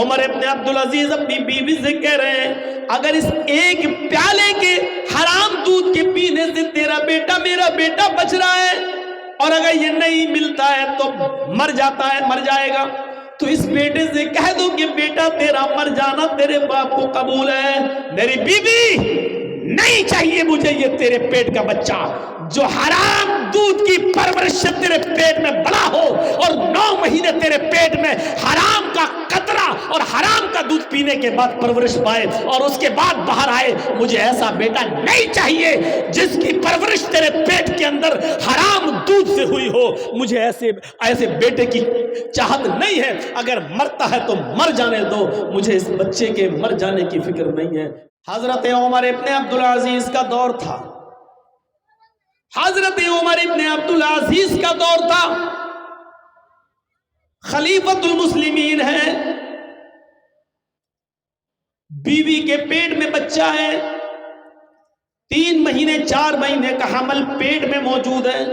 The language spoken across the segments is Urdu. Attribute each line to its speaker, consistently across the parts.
Speaker 1: عمر ابن عبدالعزیز اپنی بیوی سے کہہ رہے ہیں اگر اس ایک پیالے کے حرام دودھ کے پینے سے تیرا بیٹا میرا بیٹا بچ رہا ہے اور اگر یہ نہیں ملتا ہے تو مر جائے گا، تو اس بیٹے سے کہہ دو کہ بیٹا تیرا مر جانا تیرے باپ کو قبول ہے۔ میری بیوی نہیں چاہیے مجھے یہ تیرے پیٹ کا بچہ جو حرام دودھ کی پرورش سے تیرے پیٹ میں بڑا ہو اور 9 مہینے تیرے پیٹ میں حرام کا قطرہ اور حرام کا دودھ پینے کے بعد پرورش پائے اور اس کے بعد باہر آئے۔ مجھے ایسا بیٹا نہیں چاہیے جس کی پرورش تیرے پیٹ کے اندر حرام دودھ سے ہوئی ہو۔ مجھے ایسے بیٹے کی چاہت نہیں ہے، اگر مرتا ہے تو مر جانے دو، مجھے اس بچے کے مر جانے کی فکر نہیں ہے۔ حضرت عمر ابن عبدالعزیز کا دور تھا، حضرت عمر ابن عبدالعزیز کا دور تھا، خلیفۃ المسلمین ہے، بیوی کے پیٹ میں بچہ ہے، 3 مہینے 4 مہینے کا حمل پیٹ میں موجود ہے،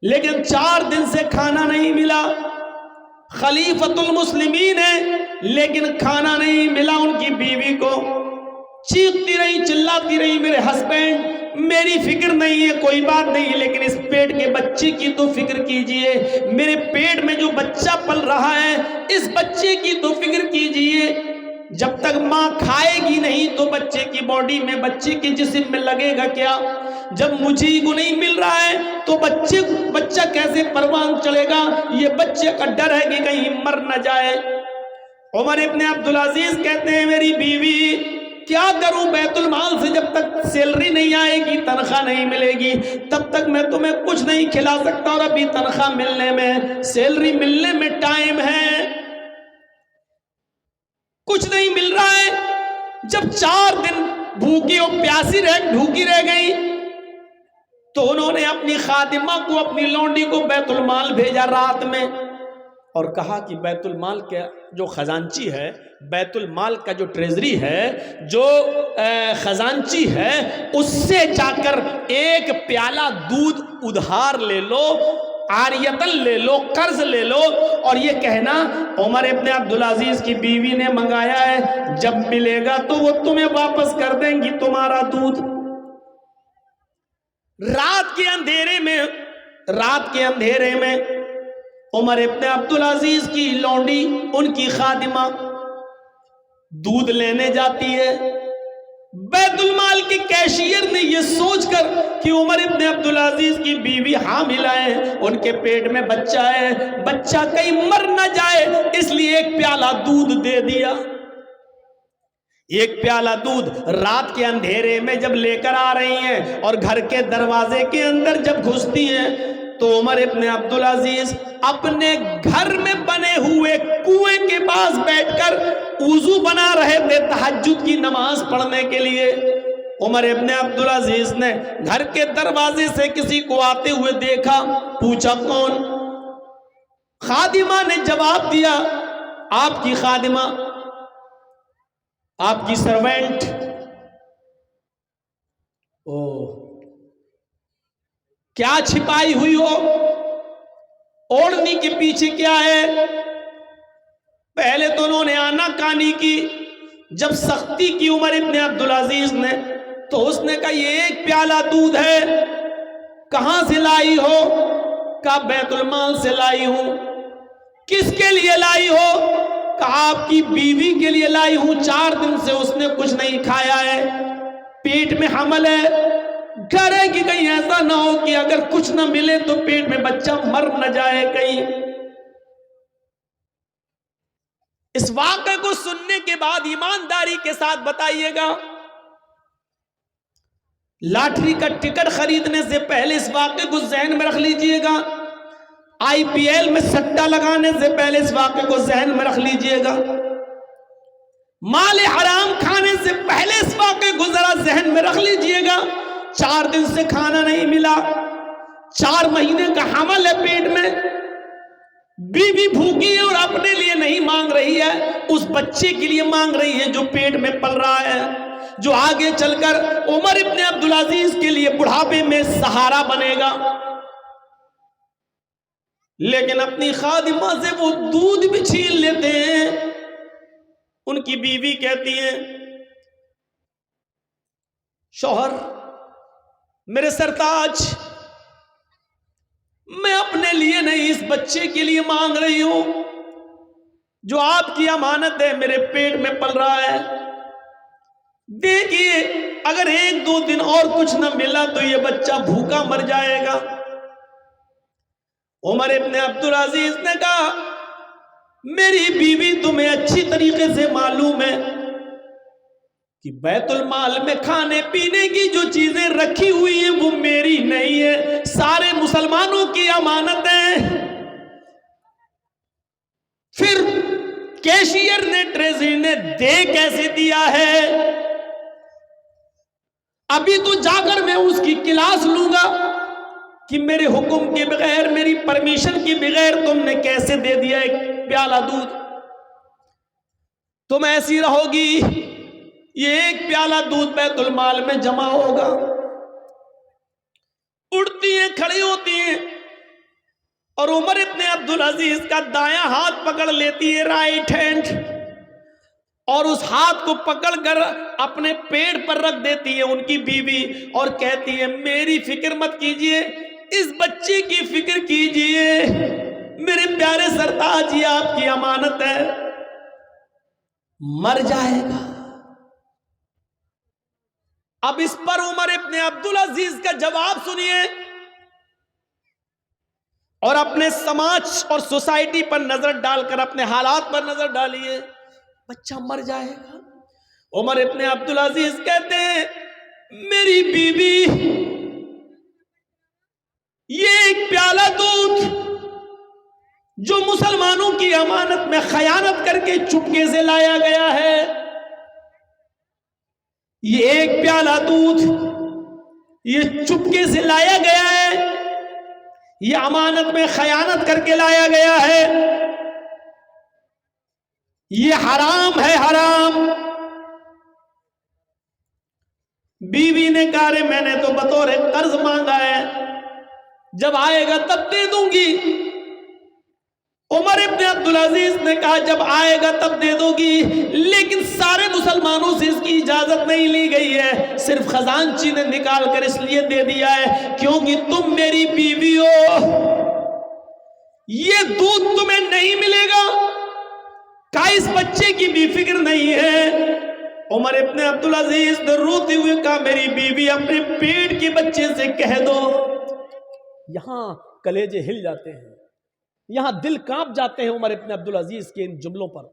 Speaker 1: لیکن 4 دن سے کھانا نہیں ملا۔ خلیفۃ المسلمین ہے لیکن کھانا نہیں ملا ان کی بیوی کو، چیختی رہی چلاتی رہی میرے ہسبینڈ میری فکر نہیں ہے، کوئی بات نہیں، لیکن اس پیٹ کے بچے کی تو فکر کیجئے، میرے پیٹ میں جو بچہ پل رہا ہے اس بچے کی تو فکر کیجئے۔ جب تک ماں کھائے گی نہیں تو بچے کی باڈی میں بچے کے جسم میں لگے گا کیا؟ جب مجھے کو نہیں مل رہا ہے تو بچہ کیسے پروان چلے گا؟ یہ بچے کا ڈر ہے کہ کہیں مر نہ جائے۔ عمر ابن عبدالعزیز کہتے ہیں میری بیوی کیا کروں، بیت المال سے جب تک سیلری نہیں آئے گی، تنخواہ نہیں ملے گی، تب تک میں تمہیں کچھ نہیں کھلا سکتا، اور ابھی تنخواہ ملنے میں سیلری ملنے میں ٹائم ہے، کچھ نہیں مل رہا ہے۔ جب 4 دن بھوکی اور پیاسی بھوکی رہ گئی تو انہوں نے اپنی خادمہ کو اپنی لونڈی کو بیت المال بھیجا رات میں اور کہا کہ بیت المال کے جو خزانچی ہے، بیت المال کا جو ٹریزری ہے، جو خزانچی ہے، اس سے جا کر 1 پیالہ دودھ ادھار لے لو، عاریتن لے لو، قرض لے لو، اور یہ کہنا عمر ابن عبدالعزیز کی بیوی نے منگایا ہے، جب ملے گا تو وہ تمہیں واپس کر دیں گی تمہارا دودھ۔ رات کے اندھیرے میں عمر ابن عبدالعزیز کی لونڈی ان کی خادمہ دودھ لینے جاتی ہے۔ بیت المال کے کیشیئر نے یہ سوچ کر کہ عمر ابن عبدالعزیز کی بیوی حامل ہے، ان کے پیٹ میں بچہ ہے، بچہ کہیں مر نہ جائے، اس لیے 1 پیالہ دودھ دے دیا۔ 1 پیالہ دودھ رات کے اندھیرے میں جب لے کر آ رہی ہیں اور گھر کے دروازے کے اندر جب گھستی ہیں تو عمر ابن عبدالعزیز اپنے گھر میں بنے ہوئے کنویں کے پاس بیٹھ کر وضو بنا رہے تھے تہجد کی نماز پڑھنے کے لیے۔ عمر ابن عبدالعزیز نے گھر کے دروازے سے کسی کو آتے ہوئے دیکھا، پوچھا کون؟ خادمہ نے جواب دیا آپ کی خادمہ، آپ کی سروینٹ۔ کیا چھپائی ہوئی ہو؟ اوڑھنی کے پیچھے کیا ہے؟ پہلے تو انہوں نے آنا کانی کی، جب سختی کی عمر ابن عبدالعزیز نے تو اس نے کہا یہ 1 پیالہ دودھ ہے، کہاں سے لائی ہو؟ کہا بیت المال سے لائی ہوں۔ کس کے لیے لائی ہو؟ کہا آپ کی بیوی کے لیے لائی ہوں، 4 دن سے اس نے کچھ نہیں کھایا ہے، پیٹ میں حمل ہے، ڈر ہے کہ کہیں ایسا نہ ہو کہ اگر کچھ نہ ملے تو پیٹ میں بچہ مر نہ جائے کہیں۔ اس واقعے کو سننے کے بعد ایمانداری کے ساتھ بتائیے گا، لاٹری کا ٹکٹ خریدنے سے پہلے اس واقعے کو ذہن میں رکھ لیجئے گا، IPL میں سٹا لگانے سے پہلے اس واقعے کو ذہن میں رکھ لیجئے گا، مال حرام کھانے سے پہلے اس واقعے کو ذرا ذہن میں رکھ لیجئے گا۔ 4 دن سے کھانا نہیں ملا، 4 مہینے کا حمل ہے پیٹ میں، بیوی بھوکی ہے اور اپنے لیے نہیں مانگ رہی ہے، اس بچے کے لیے مانگ رہی ہے جو پیٹ میں پل رہا ہے، جو آگے چل کر عمر ابن عبدالعزیز کے لیے بڑھاپے میں سہارا بنے گا۔ لیکن اپنی خادمہ سے وہ دودھ بھی چھین لیتے ہیں ان کی بیوی کہتی ہے شوہر میرے سرتاج، میں اپنے لیے نہیں اس بچے کے لیے مانگ رہی ہوں جو آپ کی امانت ہے، میرے پیٹ میں پل رہا ہے۔ دیکھیے اگر 1-2 دن اور کچھ نہ ملا تو یہ بچہ بھوکا مر جائے گا۔ عمر ابن عبدالعزیز نے کہا میری بیوی تمہیں اچھی طریقے سے معلوم ہے کہ بیت المال میں کھانے پینے کی جو چیزیں رکھی ہوئی ہیں وہ میری نہیں ہے، سارے مسلمانوں کی امانت ہے۔ پھر کیشیئر نے ٹریزری نے دے کیسے دیا ہے؟ ابھی تو جا کر میں اس کی کلاس لوں گا کہ میرے حکم کے بغیر، میری پرمیشن کے بغیر تم نے کیسے دے دیا ایک پیالہ دودھ؟ تم ایسی رہو گی، یہ ایک پیالہ دودھ بیت المال میں جمع ہوگا۔ اڑتی ہیں، کھڑی ہوتی ہیں، اور عمر ابن عبدالعزیز کا دایاں ہاتھ پکڑ لیتی ہے، رائٹ ہینڈ، اور اس ہاتھ کو پکڑ کر اپنے پیٹ پر رکھ دیتی ہے ان کی بیوی، اور کہتی ہے میری فکر مت کیجئے، اس بچے کی فکر کیجئے، میرے پیارے سرتاج یہ آپ کی امانت ہے، مر جائے گا۔ اب اس پر عمر ابن عبدالعزیز کا جواب سنیے، اور اپنے سماج اور سوسائٹی پر نظر ڈال کر، اپنے حالات پر نظر ڈالیے، بچہ مر جائے گا۔ عمر ابن عبدالعزیز کہتے ہیں میری بیوی یہ ایک پیالہ دودھ جو مسلمانوں کی امانت میں خیانت کر کے چپکے سے لایا گیا ہے، یہ ایک پیالہ دودھ یہ چپکے سے لایا گیا ہے، یہ امانت میں خیانت کر کے لایا گیا ہے، یہ حرام ہے، حرام۔ بیوی نے کہا رے میں نے تو بطور قرض مانگا ہے، جب آئے گا تب دے دوں گی۔ عمر ابن عبدالعزیز نے کہا جب آئے گا تب دے دو گی، لیکن سارے مسلمانوں سے اس کی اجازت نہیں لی گئی ہے، صرف خزانچی نے نکال کر اس لیے دے دیا ہے کیونکہ تم میری بیوی ہو، یہ دودھ تمہیں نہیں ملے گا۔ کا اس بچے کی بھی فکر نہیں ہے۔ عمر ابن عبدالعزیز نے روتے ہوئے کہا میری بیوی اپنے پیٹ کے بچے سے کہہ دو۔ یہاں کلیجے ہل جاتے ہیں، یہاں دل کانپ جاتے ہیں عمر ابن عبدالعزیز کے ان جملوں پر۔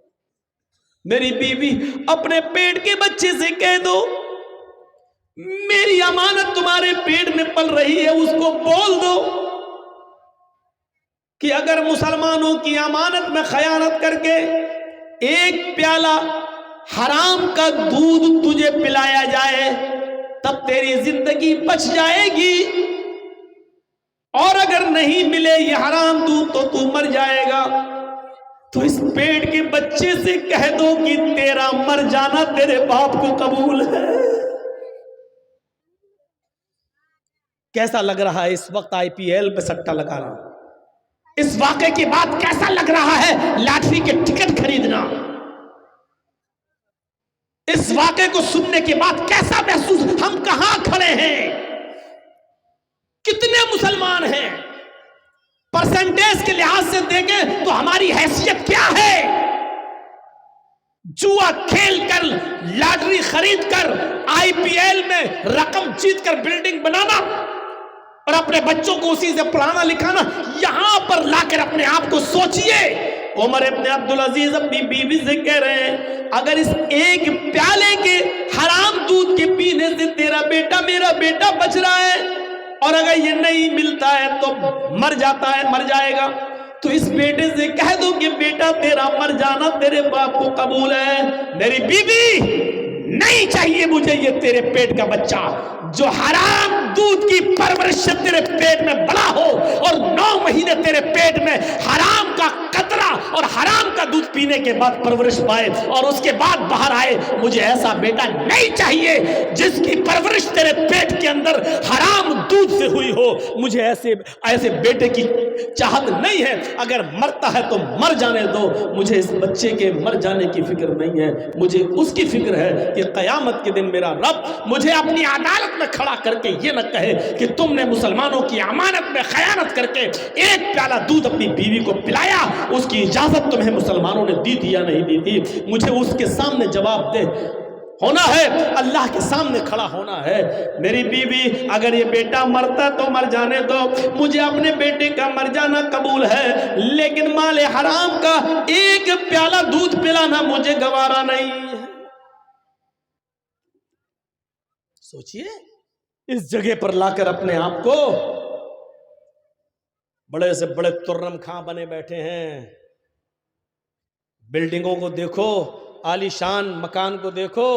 Speaker 1: میری بیوی اپنے پیٹ کے بچے سے کہہ دو، میری امانت تمہارے پیٹ میں پل رہی ہے، اس کو بول دو کہ اگر مسلمانوں کی امانت میں خیانت کر کے ایک پیالہ حرام کا دودھ تجھے پلایا جائے تب تیری زندگی بچ جائے گی، اور اگر نہیں ملے یہ حرام دودھ تو تو مر جائے گا۔ تو اس پیٹ کے بچے سے کہہ دو کہ تیرا مر جانا تیرے باپ کو قبول ہے۔ کیسا لگ رہا ہے اس وقت آئی پی ایل پہ سٹا لگانا؟ اس واقعے کے بعد کیسا لگ رہا ہے لاٹری کے ٹکٹ خریدنا؟ اس واقعے کو سننے کے بعد کیسا محسوس؟ ہم کہاں کھڑے ہیں؟ کتنے مسلمان ہیں؟ پرسنٹیج کے لحاظ سے دیکھیں تو ہماری حیثیت کیا ہے؟ جوا کھیل کر، لاٹری خرید کر، آئی پی ایل میں رقم جیت کر بلڈنگ بنانا اور اپنے بچوں کو اسی سے پڑھانا لکھانا، یہاں پر لا کر اپنے آپ کو سوچئے۔ عمر ابن عبدالعزیز اپنی بیوی سے کہہ رہے ہیں اگر اس ایک پیالے کے حرام دودھ کے پینے سے تیرا بیٹا میرا بیٹا بچ رہا ہے، اور اگر یہ نہیں ملتا ہے تو مر جاتا ہے، مر جائے گا، تو اس بیٹے سے کہہ دو کہ بیٹا تیرا مر جانا تیرے باپ کو قبول ہے۔ میری بیوی نہیں چاہیے مجھے یہ تیرے پیٹ کا بچہ جو حرام دودھ کی پرورش سے تیرے پیٹ میں بڑا ہو اور 9 مہینے تیرے پیٹ میں حرام کا قطرہ اور حرام کا دودھ پینے کے بعد پرورش پائے اور اس کے بعد باہر آئے. مجھے ایسا بیٹا نہیں چاہیے جس کی پرورش تیرے پیٹ کے اندر حرام دودھ سے ہوئی ہو. مجھے ایسے بیٹے کی چاہت نہیں ہے. اگر مرتا ہے تو مر جانے دو. مجھے اس بچے کے مر جانے کی فکر نہیں ہے. مجھے اس کی فکر ہے کہ قیامت کے دن میرا رب مجھے اپنی عدالت میں کھڑا کر کے یہ نہ کہے کہ تم نے مسلمانوں کی امانت میں خیانت کر کے ایک پیالہ دودھ اپنی بیوی کو پلایا. اس کی اجازت تمہیں مسلمانوں نے دی تھی یا نہیں دی تھی؟ مجھے اس کے سامنے جواب دے ہونا ہے. اللہ کے سامنے کھڑا ہونا ہے. میری بیوی اگر یہ بیٹا مرتا تو مر جانے دو. مجھے اپنے بیٹے کا مر جانا قبول ہے لیکن مال حرام کا ایک پیالہ دودھ پلانا مجھے گوارا نہیں ہے. سوچئے اس جگہ پر لا کر اپنے آپ کو بڑے سے بڑے ترم خاں بنے بیٹھے ہیں. بلڈنگوں کو دیکھو, عالی شان مکان کو دیکھو.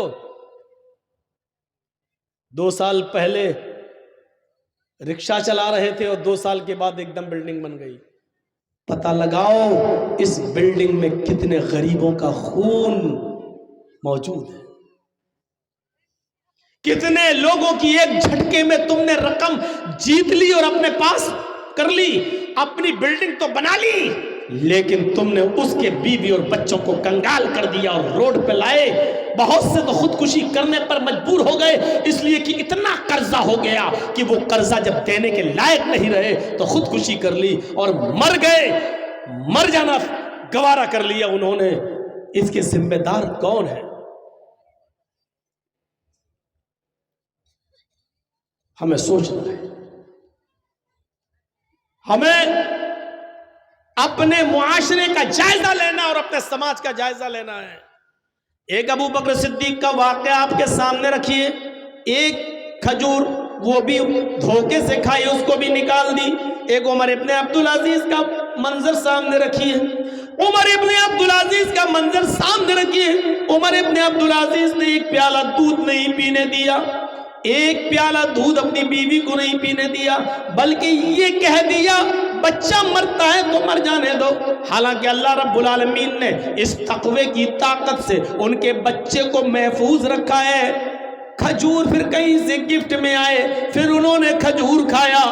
Speaker 1: 2 سال پہلے رکشہ چلا رہے تھے اور 2 سال کے بعد ایک دم بلڈنگ بن گئی. پتہ لگاؤ اس بلڈنگ میں کتنے غریبوں کا خون موجود ہے. کتنے لوگوں کی ایک جھٹکے میں تم نے رقم جیت لی اور اپنے پاس کر لی. اپنی بلڈنگ تو بنا لی لیکن تم نے اس کے بیوی اور بچوں کو کنگال کر دیا اور روڈ پہ لائے. بہت سے تو خودکشی کرنے پر مجبور ہو گئے اس لیے کہ اتنا قرضہ ہو گیا کہ وہ قرضہ جب دینے کے لائق نہیں رہے تو خودکشی کر لی اور مر گئے. مر جانا گوارا کر لیا انہوں نے. اس کے ذمہ دار کون ہے؟ ہمیں سوچنا ہے. ہمیں اپنے معاشرے کا جائزہ لینا اور اپنے سماج کا جائزہ لینا ہے. ایک ابو بکر صدیق کا واقعہ آپ کے سامنے رکھیے. ایک کھجور وہ بھی دھوکے سے کھائی, اس کو بھی نکال دی. ایک عمر ابن عبدالعزیز کا منظر سامنے رکھیے. عمر ابن عبدالعزیز کا منظر سامنے رکھیے. عمر ابن عبدالعزیز نے ایک پیالہ دودھ نہیں پینے دیا. ایک پیالہ دودھ اپنی بیوی کو نہیں پینے دیا بلکہ یہ کہہ دیا بچہ مرتا ہے تو مر جانے دو. حالانکہ اللہ رب العالمین نے اس تقوی کی طاقت سے ان کے بچے کو محفوظ رکھا ہے. کھجور پھر کہیں سے گفٹ میں آئے, پھر انہوں نے کھجور کھایا,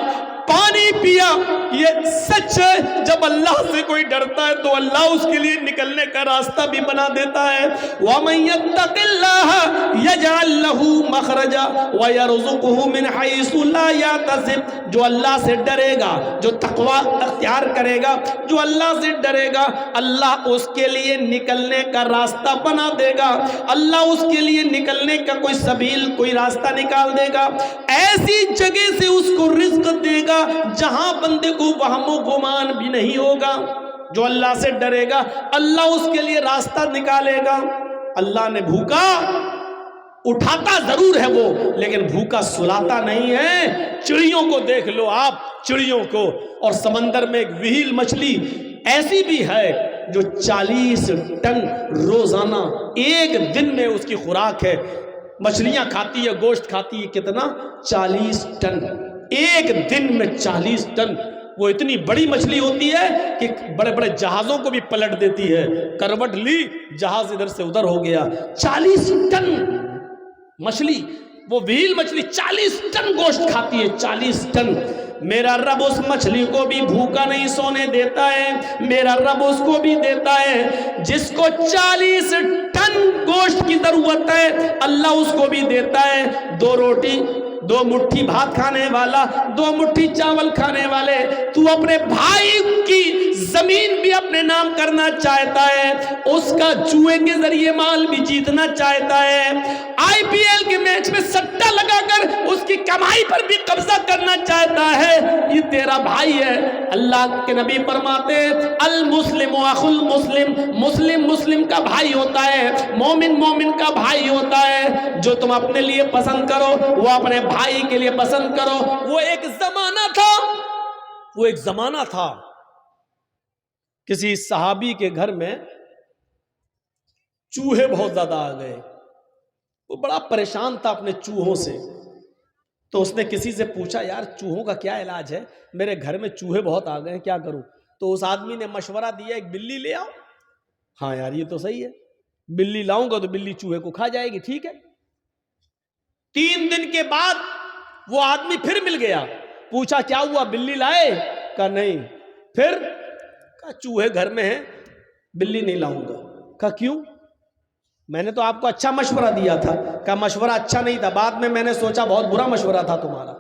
Speaker 1: پانی پیا. یہ سچ ہے جب اللہ سے کوئی ڈرتا ہے تو اللہ اس کے لیے نکلنے کا راستہ بھی بنا دیتا ہے. وَمَن يَتَّقِ اللَّهَ يَجْعَل لَّهُ مَخْرَجًا وَيَرْزُقْهُ مِنْ حَيْثُ لَا يَحْتَسِبُ. جو اللہ سے ڈرے گا, جو تقوی اختیار کرے گا, جو اللہ سے ڈرے گا, اللہ اس کے لیے نکلنے کا راستہ بنا دے گا. اللہ اس کے لیے نکلنے کا کوئی سبیل, کوئی راستہ نکال دے گا. ایسی جگہ سے اس کو رزق دے گا جہاں بندے کو وہم و گمان بھی نہیں ہوگا. جو اللہ سے ڈرے گا اللہ اس کے لیے راستہ نکالے گا. اللہ نے بھوکا اٹھاتا ضرور ہے وہ, لیکن بھوکا سلاتا نہیں ہے. چڑیوں کو دیکھ لو آپ, چڑیوں کو. اور سمندر میں ایک وہیل مچھلی ایسی بھی ہے جو 40 ٹن روزانہ ایک دن میں اس کی خوراک ہے. مچھلیاں کھاتی ہے, گوشت کھاتی ہے, کتنا؟ 40 ٹن ایک دن میں. 40 ٹن. وہ اتنی بڑی مچھلی ہوتی ہے کہ بڑے بڑے جہازوں کو بھی پلٹ دیتی ہے. کروٹ لی, جہاز ادھر سے ادھر ہو گیا. 40 ٹن مچھلی, وہ وہیل مچھلی 40 ٹن گوشت کھاتی ہے. 40 ٹن. میرا رب اس مچھلی کو بھی بھوکا نہیں سونے دیتا ہے. میرا رب اس کو بھی دیتا ہے. جس کو 40 ٹن گوشت کی ضرورت ہے اللہ اس کو بھی دیتا ہے. 2 روٹی, 2 مٹھی بھات کھانے والا, 2 مٹھی چاول کھانے والے. تو اپنے بھائی کی زمین بھی اپنے نام کرنا چاہتا ہے, اس کا جوئے کے ذریعے مال بھی جیتنا چاہتا ہے, IPL کے میچ میں سٹا لگا کر اس کی کمائی پر بھی قبضہ کرنا چاہتا ہے. یہ تیرا بھائی ہے. اللہ کے نبی فرماتے المسلم اخو المسلم, مسلم مسلم کا بھائی ہوتا ہے, مومن مومن کا بھائی ہوتا ہے. جو تم اپنے لیے پسند کرو وہ اپنے بھائی کے لیے پسند کرو. وہ ایک زمانہ تھا, کسی صحابی کے گھر میں چوہے بہت زیادہ آ گئے. وہ وہ بڑا پریشان تھا اپنے چوہوں سے. تو اس نے کسی سے پوچھا یار چوہوں کا کیا علاج ہے, میرے گھر میں چوہے بہت آ گئے ہیں, کیا کروں؟ تو اس آدمی نے مشورہ دیا ایک بلی لے آؤ. ہاں یار یہ تو صحیح ہے, بلی لاؤں گا تو بلی چوہے کو کھا جائے گی, ٹھیک ہے. 3 دن کے بعد وہ آدمی پھر مل گیا, پوچھا کیا ہوا, بلی لائے؟ کہا نہیں. پھر کہا چوہے گھر میں ہیں, بلی نہیں لاؤں گا. کہا کیوں؟ میں نے تو آپ کو اچھا مشورہ دیا تھا. کہا مشورہ اچھا نہیں تھا, بعد میں نے سوچا بہت برا مشورہ تھا تمہارا.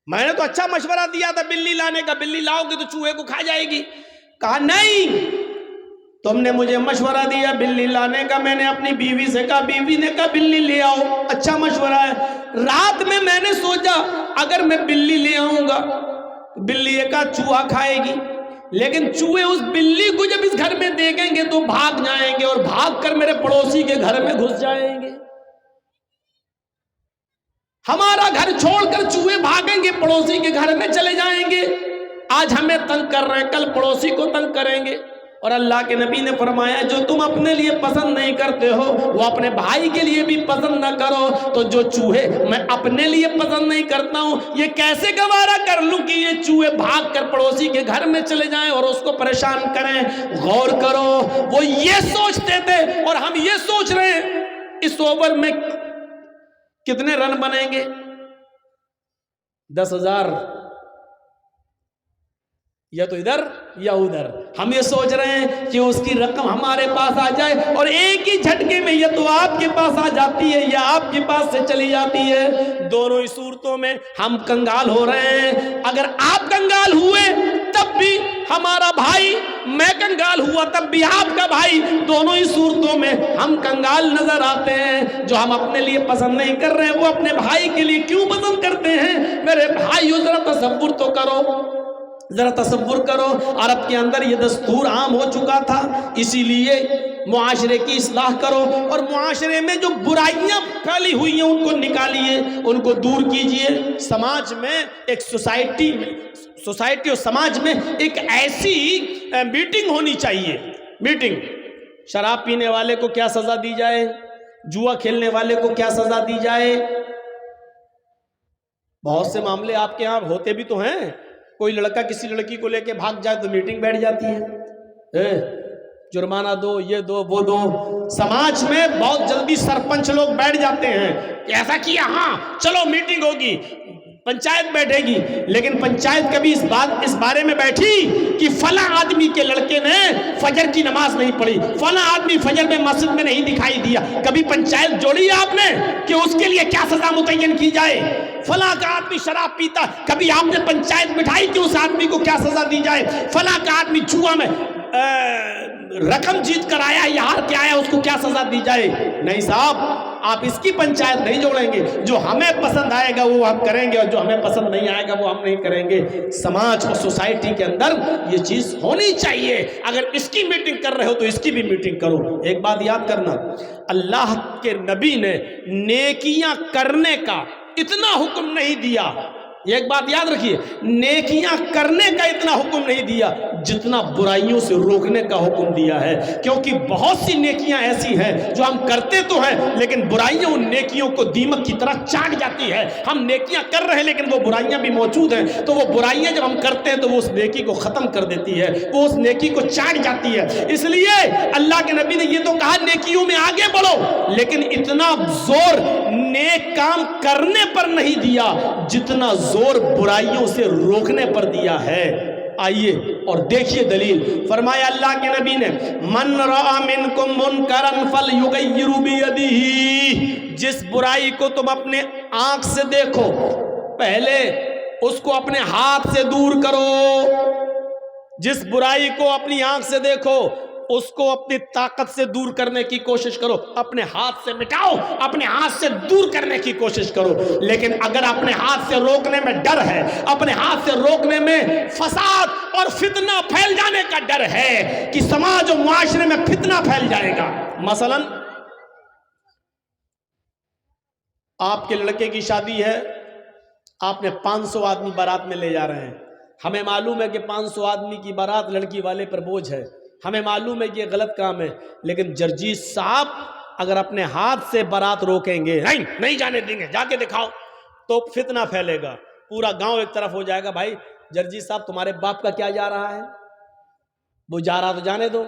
Speaker 1: میں نے تو اچھا مشورہ دیا تھا بلی لانے کا, بلی لاؤ گے تو چوہے کو کھا جائے گی. کہا نہیں, تم نے مجھے مشورہ دیا بلی لانے کا, میں نے اپنی بیوی سے کہا, بیوی نے کہا بلی لے آؤ, اچھا مشورہ ہے. رات میں نے سوچا اگر میں بلی لے آؤں گا بلی ایک چوہا کھائے گی, لیکن چوہے اس بلی کو جب اس گھر میں دیکھیں گے تو بھاگ جائیں گے اور بھاگ کر میرے پڑوسی کے گھر میں گھس جائیں گے. ہمارا گھر چھوڑ کر چوہے بھاگیں گے, پڑوسی کے گھر میں چلے جائیں گے. آج ہمیں تنگ کر رہے ہیں, کل پڑوسی کو تنگ کریں گے. اور اللہ کے نبی نے فرمایا جو تم اپنے لیے پسند نہیں کرتے ہو وہ اپنے بھائی کے لیے بھی پسند نہ کرو. تو جو چوہے میں اپنے لیے پسند نہیں کرتا ہوں, یہ کیسے گوارا کر لوں کہ یہ چوہے بھاگ کر پڑوسی کے گھر میں چلے جائیں اور اس کو پریشان کریں. غور کرو, وہ یہ سوچتے تھے اور ہم یہ سوچ رہے ہیں اس اوور میں کتنے رن بنیں گے, 10,000 یا تو ادھر یا ادھر. ہم یہ سوچ رہے ہیں کہ اس کی رقم ہمارے پاس آ جائے اور ایک ہی جھٹکے میں یا تو آپ کے پاس آ جاتی ہے یا آپ کے پاس سے چلی جاتی ہے. دونوں ہی صورتوں میں ہم کنگال ہو رہے ہیں. اگر آپ کنگال ہوئے تب بھی ہمارا بھائی, میں کنگال ہوا تب بھی آپ کا بھائی, دونوں ہی صورتوں میں ہم کنگال نظر آتے ہیں. جو ہم اپنے لیے پسند نہیں کر رہے ہیں وہ اپنے بھائی کے لیے کیوں پسند کرتے ہیں؟ میرے بھائیو ذرا تصور تو کرو, ذرا تصور کرو. عرب کے اندر یہ دستور عام ہو چکا تھا, اسی لیے معاشرے کی اصلاح کرو اور معاشرے میں جو برائیاں پھیلی ہوئی ہیں ان کو نکالیے, ان کو دور کیجئے. سماج میں ایک سوسائٹی اور سماج میں ایک ایسی میٹنگ ہونی چاہیے, میٹنگ. شراب پینے والے کو کیا سزا دی جائے, جوا کھیلنے والے کو کیا سزا دی جائے. بہت سے معاملے آپ کے ہاں ہوتے بھی تو ہیں. کوئی لڑکا کسی لڑکی کو لے کے بھاگ جائے تو میٹنگ بیٹھ جاتی ہے, جرمانہ دو, یہ دو, وہ دو. سماج میں بہت جلدی سرپنچ لوگ بیٹھ جاتے ہیں کہ ایسا کیا, ہاں چلو میٹنگ ہوگی, پنچایت بیٹھے گی. لیکن پنچایت کبھی اس بارے میں بیٹھی کہ فلاں آدمی کے لڑکے نے فجر کی نماز نہیں پڑھی, فلاں آدمی فجر میں مسجد میں نہیں دکھائی دیا, کبھی پنچایت جوڑی ہے آپ نے کہ اس کے لیے کیا سزا متعین کی جائے؟ فلاں کا آدمی شراب پیتا, کبھی آپ نے پنچایت بٹھائی کہ اس آدمی کو کیا سزا دی جائے؟ فلاں کا آدمی جوا میں رقم جیت کر آیا یا ہار کے آیا, اس کو کیا سزا دی جائے؟ نہیں صاحب, آپ اس کی پنچایت نہیں جوڑیں گے. جو ہمیں پسند آئے گا وہ ہم کریں گے اور جو ہمیں پسند نہیں آئے گا وہ ہم نہیں کریں گے. سماج اور سوسائٹی کے اندر یہ چیز ہونی چاہیے. اگر اس کی میٹنگ کر رہے ہو تو اس کی بھی میٹنگ کرو. ایک بات یاد کرنا, اللہ کے نبی نے نیکیاں کرنے کا اتنا حکم نہیں دیا, ایک بات یاد رکھیے, نیکیاں کرنے کا اتنا حکم نہیں دیا جتنا برائیوں سے روکنے کا حکم دیا ہے. کیونکہ بہت سی نیکیاں ایسی ہیں جو ہم کرتے تو ہیں لیکن برائیاں ان نیکیوں کو دیمک کی طرح چاٹ جاتی ہے. ہم نیکیاں کر رہے ہیں لیکن وہ برائیاں بھی موجود ہیں, تو وہ برائیاں جب ہم کرتے ہیں تو وہ اس نیکی کو ختم کر دیتی ہے, وہ اس نیکی کو چاٹ جاتی ہے. اس لیے اللہ کے نبی نے یہ تو کہا نیکیوں میں آگے بڑھو, لیکن اتنا زور نیک کام کرنے پر نہیں دیا جتنا زور برائیوں سے روکنے پر دیا ہے. آئیے اور دیکھیے دلیل. فرمایا اللہ کے نبی نے, من رأى منکم منکرا فلیغیر بیدہ, جس برائی کو تم اپنے آنکھ سے دیکھو پہلے اس کو اپنے ہاتھ سے دور کرو. جس برائی کو اپنی آنکھ سے دیکھو اس کو اپنی طاقت سے دور کرنے کی کوشش کرو, اپنے ہاتھ سے مٹاؤ, اپنے ہاتھ سے دور کرنے کی کوشش کرو. لیکن اگر اپنے ہاتھ سے روکنے میں ڈر ہے, اپنے ہاتھ سے روکنے میں فساد اور فتنہ پھیل جانے کا ڈر ہے کہ سماج و معاشرے میں فتنہ پھیل جائے گا. مثلا آپ کے لڑکے کی شادی ہے, آپ نے 500 آدمی بارات میں لے جا رہے ہیں. ہمیں معلوم ہے کہ 500 آدمی کی بارات لڑکی والے پر بوجھ ہے, ہمیں معلوم ہے کہ یہ غلط کام ہے, لیکن جرجیت صاحب اگر اپنے ہاتھ سے بارات روکیں گے، نہیں جانے دیں گے، جا کے دکھاؤ، تو فتنہ پھیلے گا، پورا گاؤں ایک طرف ہو جائے گا، بھائی جرجی صاحب تمہارے باپ کا کیا جا رہا ہے، وہ جا رہا تو جانے دو،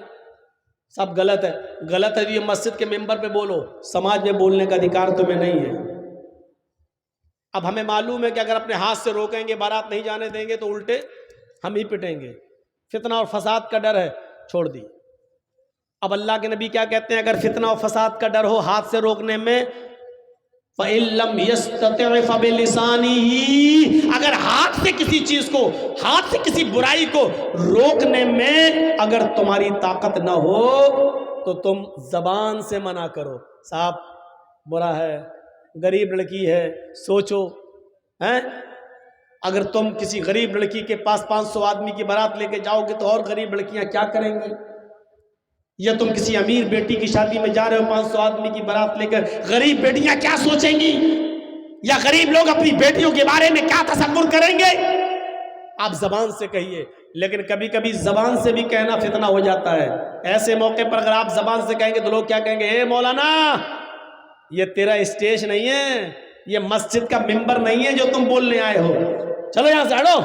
Speaker 1: سب غلط ہے، غلط ہے یہ مسجد کے ممبر پہ بولو، سماج میں بولنے کا ادھیکار تمہیں نہیں ہے۔ اب ہمیں معلوم ہے کہ اگر اپنے ہاتھ سے روکیں گے، بارات نہیں جانے دیں گے، تو الٹے ہم ہی پٹیں گے، فتنہ اور فساد کا ڈر ہے، چھوڑ دی۔ اب اللہ کے نبی کیا کہتے ہیں، اگر فتنہ اور فساد کا ڈر ہو ہاتھ سے روکنے میں، فَإِن لَّمْ يَسْتَطِعْ فَبِلِسَانِهِ، اگر ہاتھ سے کسی چیز کو، ہاتھ سے کسی برائی کو روکنے میں اگر تمہاری طاقت نہ ہو تو تم زبان سے منع کرو، صاحب برا ہے، غریب لڑکی ہے، سوچو، اگر تم کسی غریب لڑکی کے پاس 500 آدمی کی بارات لے کے جاؤ گے تو اور غریب لڑکیاں کیا کریں گی، یا تم کسی امیر بیٹی کی شادی میں جا رہے ہو 500 آدمی کی بارات لے کر، غریب بیٹیاں کیا سوچیں گی، یا غریب لوگ اپنی بیٹیوں کے بارے میں کیا تصور کریں گے، آپ زبان سے کہیے۔ لیکن کبھی کبھی زبان سے بھی کہنا فتنہ ہو جاتا ہے، ایسے موقع پر اگر آپ زبان سے کہیں گے تو لوگ کیا کہیں گے، اے مولانا یہ تیرا اسٹیج نہیں ہے، یہ مسجد کا ممبر نہیں ہے جو تم بولنے آئے ہو، چلو یہاں سے ہٹو۔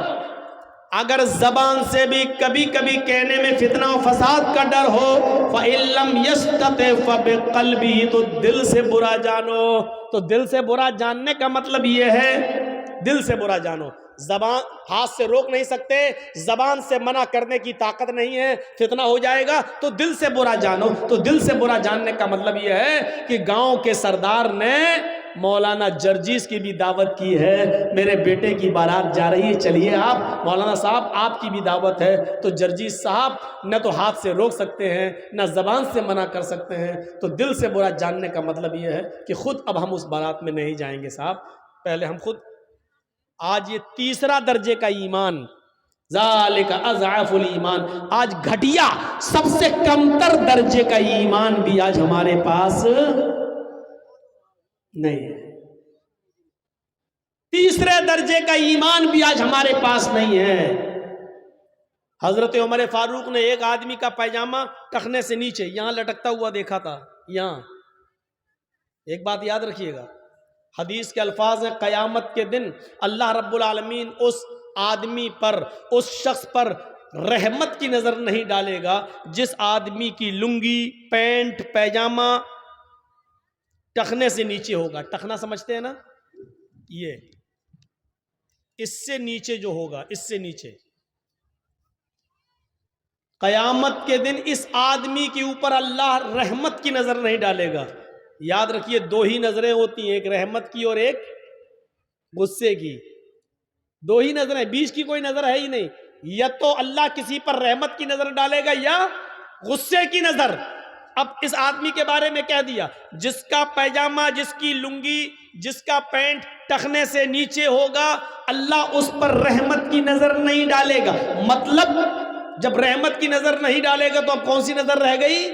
Speaker 1: اگر زبان سے بھی کبھی کبھی کہنے میں فتنہ و فساد کا ڈر ہو، فَإِن لَّمْ يَسْتَطِعْ فَبِقَلْبِهِ، تو دل سے برا جانو، تو دل سے برا جاننے کا مطلب یہ ہے، دل سے برا جانو، زبان ہاتھ سے روک نہیں سکتے، زبان سے منع کرنے کی طاقت نہیں ہے، فتنہ ہو جائے گا، تو دل سے برا جانو، تو دل سے برا جاننے کا مطلب یہ ہے کہ گاؤں کے سردار نے مولانا جرجیس کی بھی دعوت کی ہے، میرے بیٹے کی بارات جا رہی ہے، چلیے آپ، مولانا صاحب آپ کی بھی دعوت ہے، تو جرجیس صاحب نہ تو ہاتھ سے روک سکتے ہیں نہ زبان سے منع کر سکتے ہیں، تو دل سے برا جاننے کا مطلب یہ ہے کہ خود اب ہم اس بارات میں نہیں جائیں گے صاحب، پہلے ہم خود۔ آج یہ تیسرا درجے کا ایمان، ذالک اضعف الایمان، آج گھٹیا سب سے کمتر درجے کا ایمان بھی آج ہمارے پاس نہیں ہے، تیسرے درجے کا ایمان بھی آج ہمارے پاس نہیں ہے۔ حضرت عمر فاروق نے ایک آدمی کا پیجامہ ٹخنے سے نیچے یہاں لٹکتا ہوا دیکھا تھا، یہاں، ایک بات یاد رکھیے گا، حدیث کے الفاظ ہیں، قیامت کے دن اللہ رب العالمین اس آدمی پر، اس شخص پر رحمت کی نظر نہیں ڈالے گا جس آدمی کی لنگی، پینٹ، پیجامہ ٹخنے سے نیچے ہوگا۔ ٹخنا سمجھتے ہیں نا، یہ اس سے نیچے جو ہوگا، اس سے نیچے، قیامت کے دن اس آدمی کے اوپر اللہ رحمت کی نظر نہیں ڈالے گا۔ یاد رکھیے دو ہی نظریں ہوتی ہیں، ایک رحمت کی اور ایک غصے کی، دو ہی نظریں، بیچ کی کوئی نظر ہے ہی نہیں، یا تو اللہ کسی پر رحمت کی نظر ڈالے گا یا غصے کی نظر۔ اب اس آدمی کے بارے میں کہہ دیا، جس کا پیجامہ، جس کی لنگی، جس کا پینٹ ٹخنے سے نیچے ہوگا، اللہ اس پر رحمت کی نظر نہیں ڈالے گا۔ مطلب جب رحمت کی نظر نہیں ڈالے گا تو اب کون سی نظر رہ گئی؟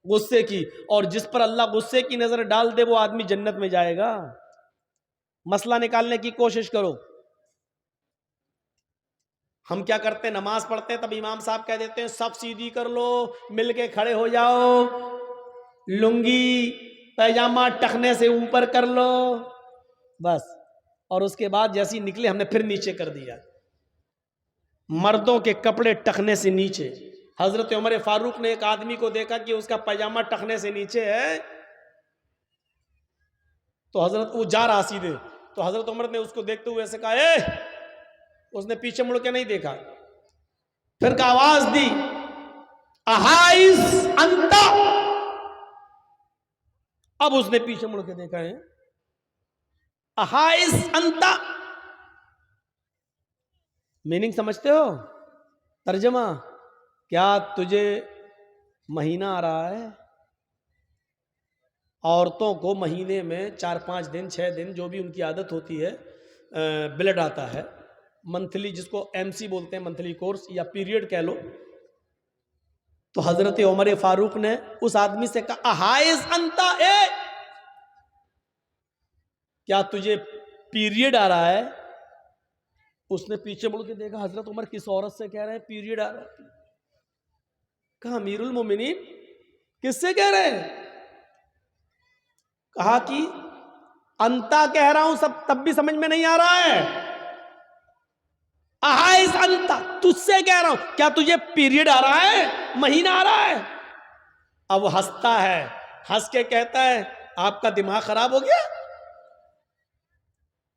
Speaker 1: غصے کی، اور جس پر اللہ غصے کی نظر ڈال دے وہ آدمی جنت میں جائے گا۔ مسئلہ نکالنے کی کوشش کرو۔ ہم کیا کرتے ہیں، نماز پڑھتے ہیں تب امام صاحب کہہ دیتے ہیں صف سیدھی کر لو، مل کے کھڑے ہو جاؤ، لنگی پیجامہ ٹخنے سے اوپر کر لو، بس، اور اس کے بعد جیسی نکلے ہم نے پھر نیچے کر دیا۔ مردوں کے کپڑے ٹخنے سے نیچے۔ حضرت عمر فاروق نے ایک آدمی کو دیکھا کہ اس کا پیجامہ ٹخنے سے نیچے ہے، تو حضرت وہ جا رہا سیدھے، تو حضرت عمر نے اس کو دیکھتے ہوئے ایسے کہا، اے، اس نے پیچھے مڑ کے نہیں دیکھا، پھر کا آواز دی، احائز انتا، اب اس نے پیچھے مڑ کے دیکھا ہے، احائز انتا، میننگ سمجھتے ہو؟ ترجمہ کیا تجھے مہینہ آ رہا ہے؟ عورتوں کو مہینے میں 4-5 دن 6 دن جو بھی ان کی عادت ہوتی ہے، بلڈ آتا ہے منتھلی، جس کو MC بولتے ہیں، منتھلی کورس یا پیریڈ کہہ لو۔ تو حضرت عمر فاروق نے اس آدمی سے کہا، احائز انتا، اے کیا تجھے پیریڈ آ رہا ہے؟ اس نے پیچھے مڑ کے دیکھا، حضرت عمر کس عورت سے کہہ رہے ہیں پیریڈ آ رہا ہے؟ کہا امیر المومنین کس سے کہہ رہے ہیں؟ کہا کہ انتا کہہ رہا ہوں سب تب بھی سمجھ میں نہیں آ رہا ہے. احائز انتا, تجھ سے کہہ رہا ہوں, کیا تجھے پیریڈ آ رہا ہے, مہینہ آ رہا ہے؟ اب وہ ہنستا ہے, ہنس کے کہتا ہے آپ کا دماغ خراب ہو گیا,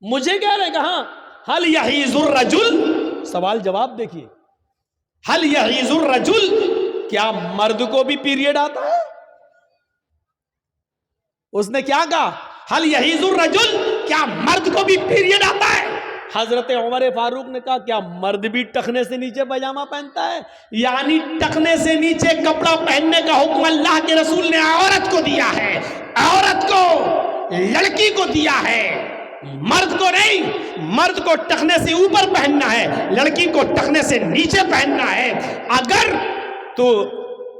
Speaker 1: مجھے کہہ رہے کہاں, حل یحیز الرجل, سوال جواب دیکھیے, حل یحیز الرجل, کیا مرد کو بھی پیریڈ آتا ہے؟ اس نے کیا کہا, حل یحیز الرجل, کیا مرد کو بھی پیریڈ آتا ہے؟ حضرت عمر فاروق نے کہا کیا مرد بھی ٹخنے سے نیچے پاجامہ پہنتا ہے؟ یعنی ٹخنے سے نیچے کپڑا پہننے کا حکم اللہ کے رسول نے عورت کو دیا ہے, عورت کو, لڑکی کو دیا ہے, مرد کو نہیں. مرد کو ٹخنے سے اوپر پہننا ہے, لڑکی کو ٹخنے سے نیچے پہننا ہے. اگر تو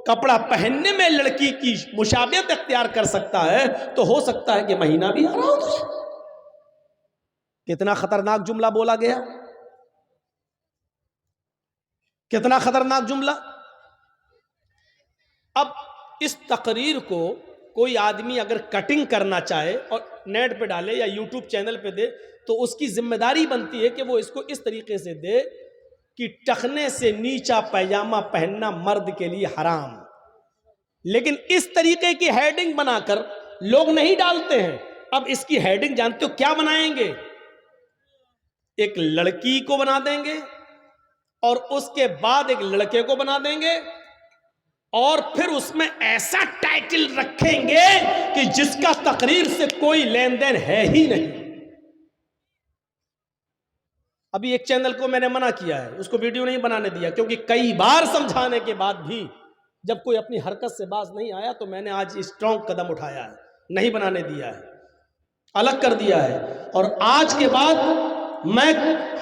Speaker 1: کپڑا پہننے میں لڑکی کی مشابہت اختیار کر سکتا ہے تو ہو سکتا ہے کہ مہینہ بھی آ رہا ہو تجھے. کتنا خطرناک جملہ بولا گیا, کتنا خطرناک جملہ. اب اس تقریر کو کوئی آدمی اگر کٹنگ کرنا چاہے اور نیٹ پہ ڈالے یا یوٹیوب چینل پہ دے تو اس کی ذمہ داری بنتی ہے کہ وہ اس کو اس طریقے سے دے کہ ٹخنے سے نیچا پیجامہ پہننا مرد کے لیے حرام. لیکن اس طریقے کی ہیڈنگ بنا کر لوگ نہیں ڈالتے ہیں. اب اس کی ہیڈنگ جانتے ہو کیا بنائیں گے, ایک لڑکی کو بنا دیں گے اور اس کے بعد ایک لڑکے کو بنا دیں گے اور پھر اس میں ایسا ٹائٹل رکھیں گے کہ جس کا تقریر سے کوئی لین دین ہے ہی نہیں. ابھی ایک چینل کو میں نے منع کیا ہے, اس کو ویڈیو نہیں بنانے دیا, کیونکہ کئی بار سمجھانے کے بعد بھی جب کوئی اپنی حرکت سے باز نہیں آیا تو میں نے آج اسٹرانگ قدم اٹھایا ہے, نہیں بنانے دیا ہے, الگ کر دیا ہے. اور آج کے بعد میں